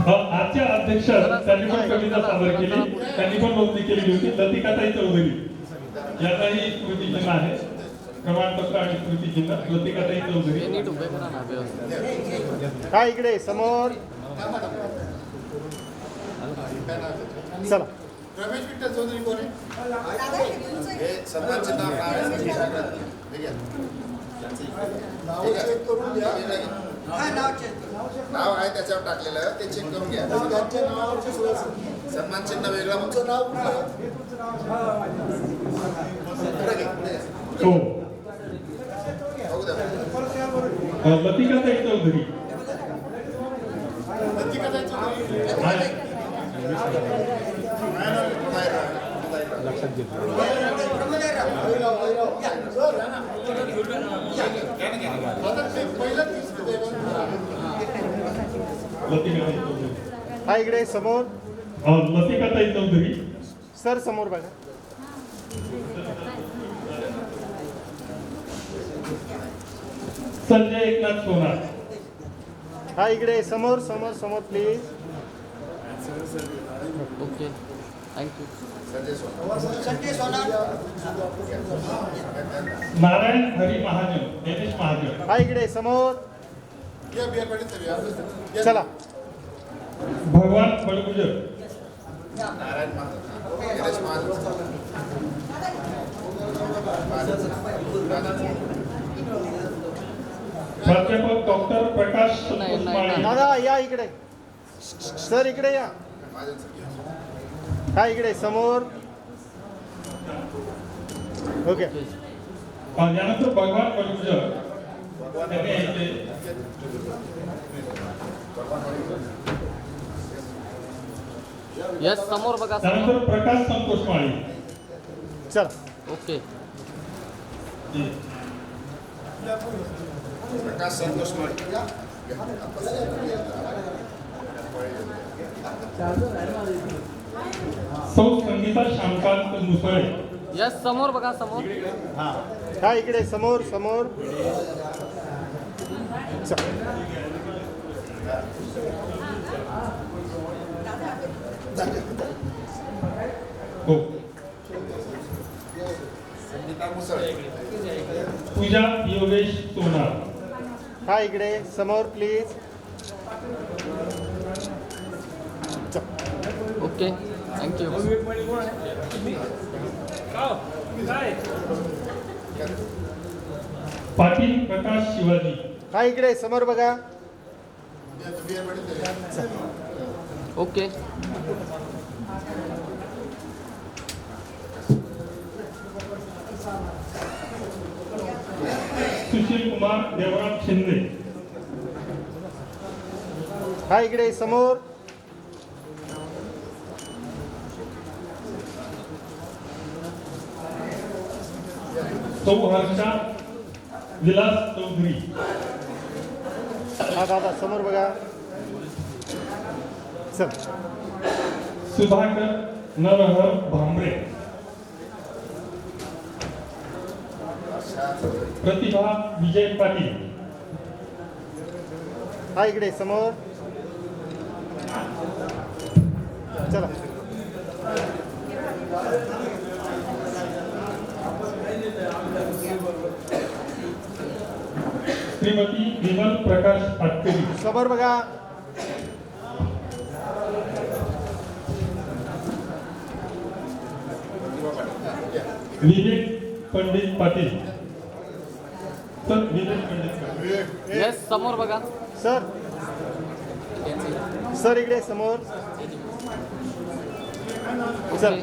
C: आजच्या अध्यक्ष त्यांनी पण कविता सादर केली, त्यांनी पण नोंदणी केली होती. लतिकाताई चौधरी याचाही स्मृतिचिन्ह आहे, प्रमाणपत्र आणि स्मृतिचिन्ह. लतिकाताई चौधरी
F: हा इकडे समोर. चला
B: रमेश विठ्ठल चौधरी कोण आहे? सन्मान चिन्ह नाव आहे त्याच्यावर टाकलेलं ते चेक करून घ्या. सन्मान चिन्ह वेगळं तुमचं नाव
C: लतिकाताई चौधरी.
F: लक्षात घेतो. हा इकडे समोर.
C: लतिकाताई चौधरी
F: सर समोर बघा.
C: संजय एकनाथ सोनार.
F: हा इकडे समोर समोर समोर please.
L: Okay thank you.
C: Narayan Hari Mahajan, Ganesh Mahajan.
F: हा इकडे समोर. चला
C: भगवान बळगुजर. प्राध्यापक डॉक्टर प्रकाश पुष्पाळे.
F: दादा या इकडे. सर इकडे या. हा इकडे समोर. ओके
C: यानंतर भगवान बलुजा त्यांनी यायचे.
L: यस समोर बघा समोर.
C: त्यानंतर प्रकाश संतोष माळी.
F: चला
L: ओके
B: प्रकाश संतोष माळी.
C: सौ संगीता श्यामकांत मुसळे.
L: यस समोर बघा समोर.
F: हा इकडे समोर समोर चल.
C: हो.
B: संगीता मुसळे.
C: पूजा योगेश सोनार.
F: हा इकडे समोर please.
L: Okay thank you.
C: Patil Prakash Shivaji.
F: हा इकडे समोर बघा.
L: ओके
C: सुशील कुमार देवराम शिंदे.
F: हा इकडे समोर.
C: सौ हर्षा विलास चौधरी.
F: हा दादा समोर बघा. चल.
C: सुधाकर नरहर भांबरे. प्रतिभा विजय पाटील.
F: हा इकडे समोर. चला.
C: श्रीमती विमल प्रकाश पाटकरी.
F: समोर बघा.
C: विवेक पंडित पाटील. सर विवेक पंडित पाटील.
L: यस समोर बघा.
F: सर सर इकडे समोर. चल.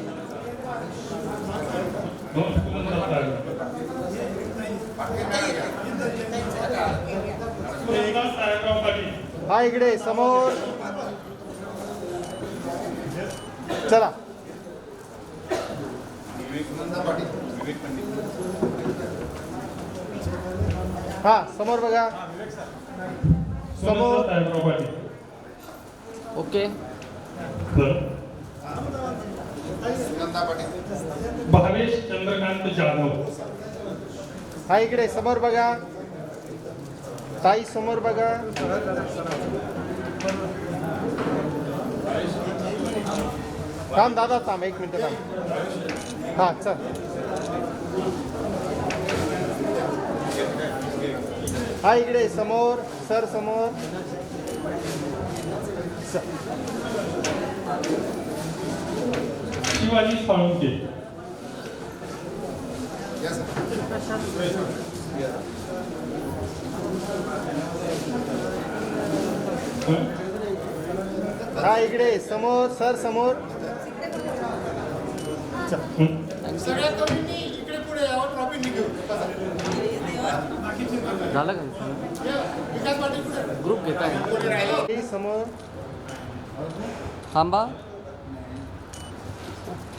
F: हा इकडे समोर. चला. हा समोर बघा. समोर.
L: ओके
C: भावेश चंद्रकांत जाधव.
F: हा इकडे समोर बघा. ताई समोर बघा. थांब दादा थांब 1 मिनिट थांब. हा चल. हा इकडे समोर. सर समोर. चल.
C: शिवाजी साळुंके.
F: हा इकडे समोर. सर समोर.
A: सगळ्या कमींनी इकडे पुढे यावं. ट्रॉफी निघू.
L: झालं का
A: विकास पाटील पुढे.
L: ग्रुप घेताय
F: समोर.
L: थांबा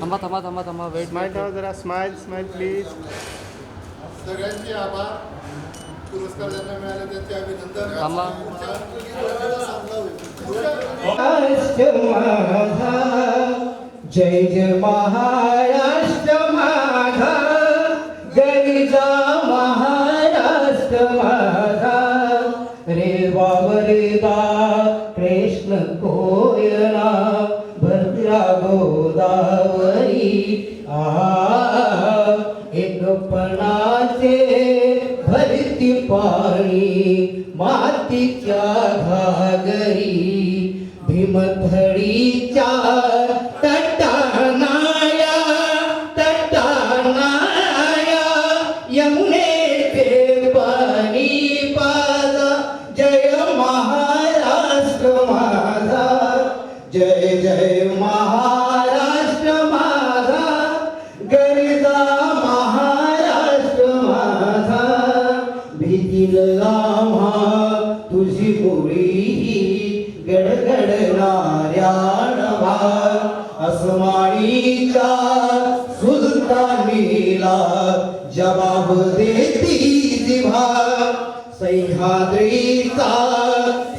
L: थांबा थांबा थांबा थांबा वेट.
F: स्माइल ठेवा जरा. Smile smile please.
A: सगळ्यांचे आभार. पुरस्कार ज्यांना मिळाले त्यांचे अभिनंदन.
L: थांबा.
J: जय जय महाराष्ट्र माझा. गरिजा महाराष्ट्र माझा. रे वावरेदा कृष्ण कोयना भद्रा गोदावरी. एक पणाचे भरती पाणी मातीच्या घागरी. भीमथडीच्या तटानाया यमुनेचे पाणी पाजा. जय महाराष्ट्र माझा. जय जय महाराष्ट्र माझा. गरिजा महाराष्ट्र
M: नादानीला जवाब देती जिव्हा सह्याद्रीचा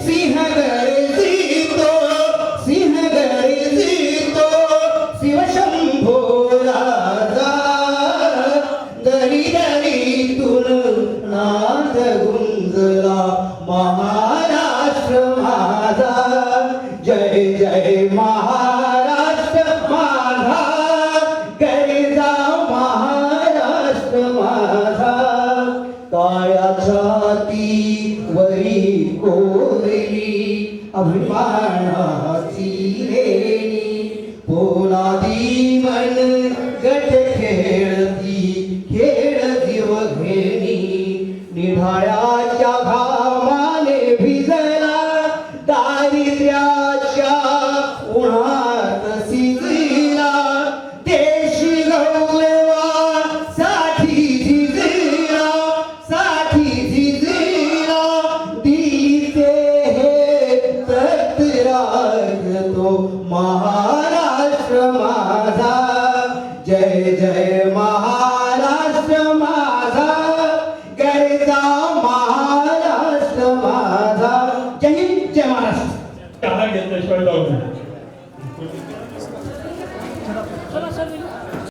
M: सिंह गर्जितो शिवशंभो राजा दरी दरीतून नाद गुंजला महाराष्ट्र माझा जय जय महाराष्ट्र माझा गरजा महाराष्ट्र माझा काळ्या छातीवरी कोरली अभिमानाची रेणी पोलादी मन गट खेळती वघेणी निढाळ्याच्या घामाने भिजला दारिद्र्याच्या उन्हात शिजला देशी गौरवासाठी झिजला दिलीचे हे तत्राग तो महाराष्ट्र माझा जय जय महाराष्ट्र माझा गरजा महाराष्ट्र माझा जय हिंद जय महाराष्ट्र
C: चहा घेतल्याशिवाय जाऊ नये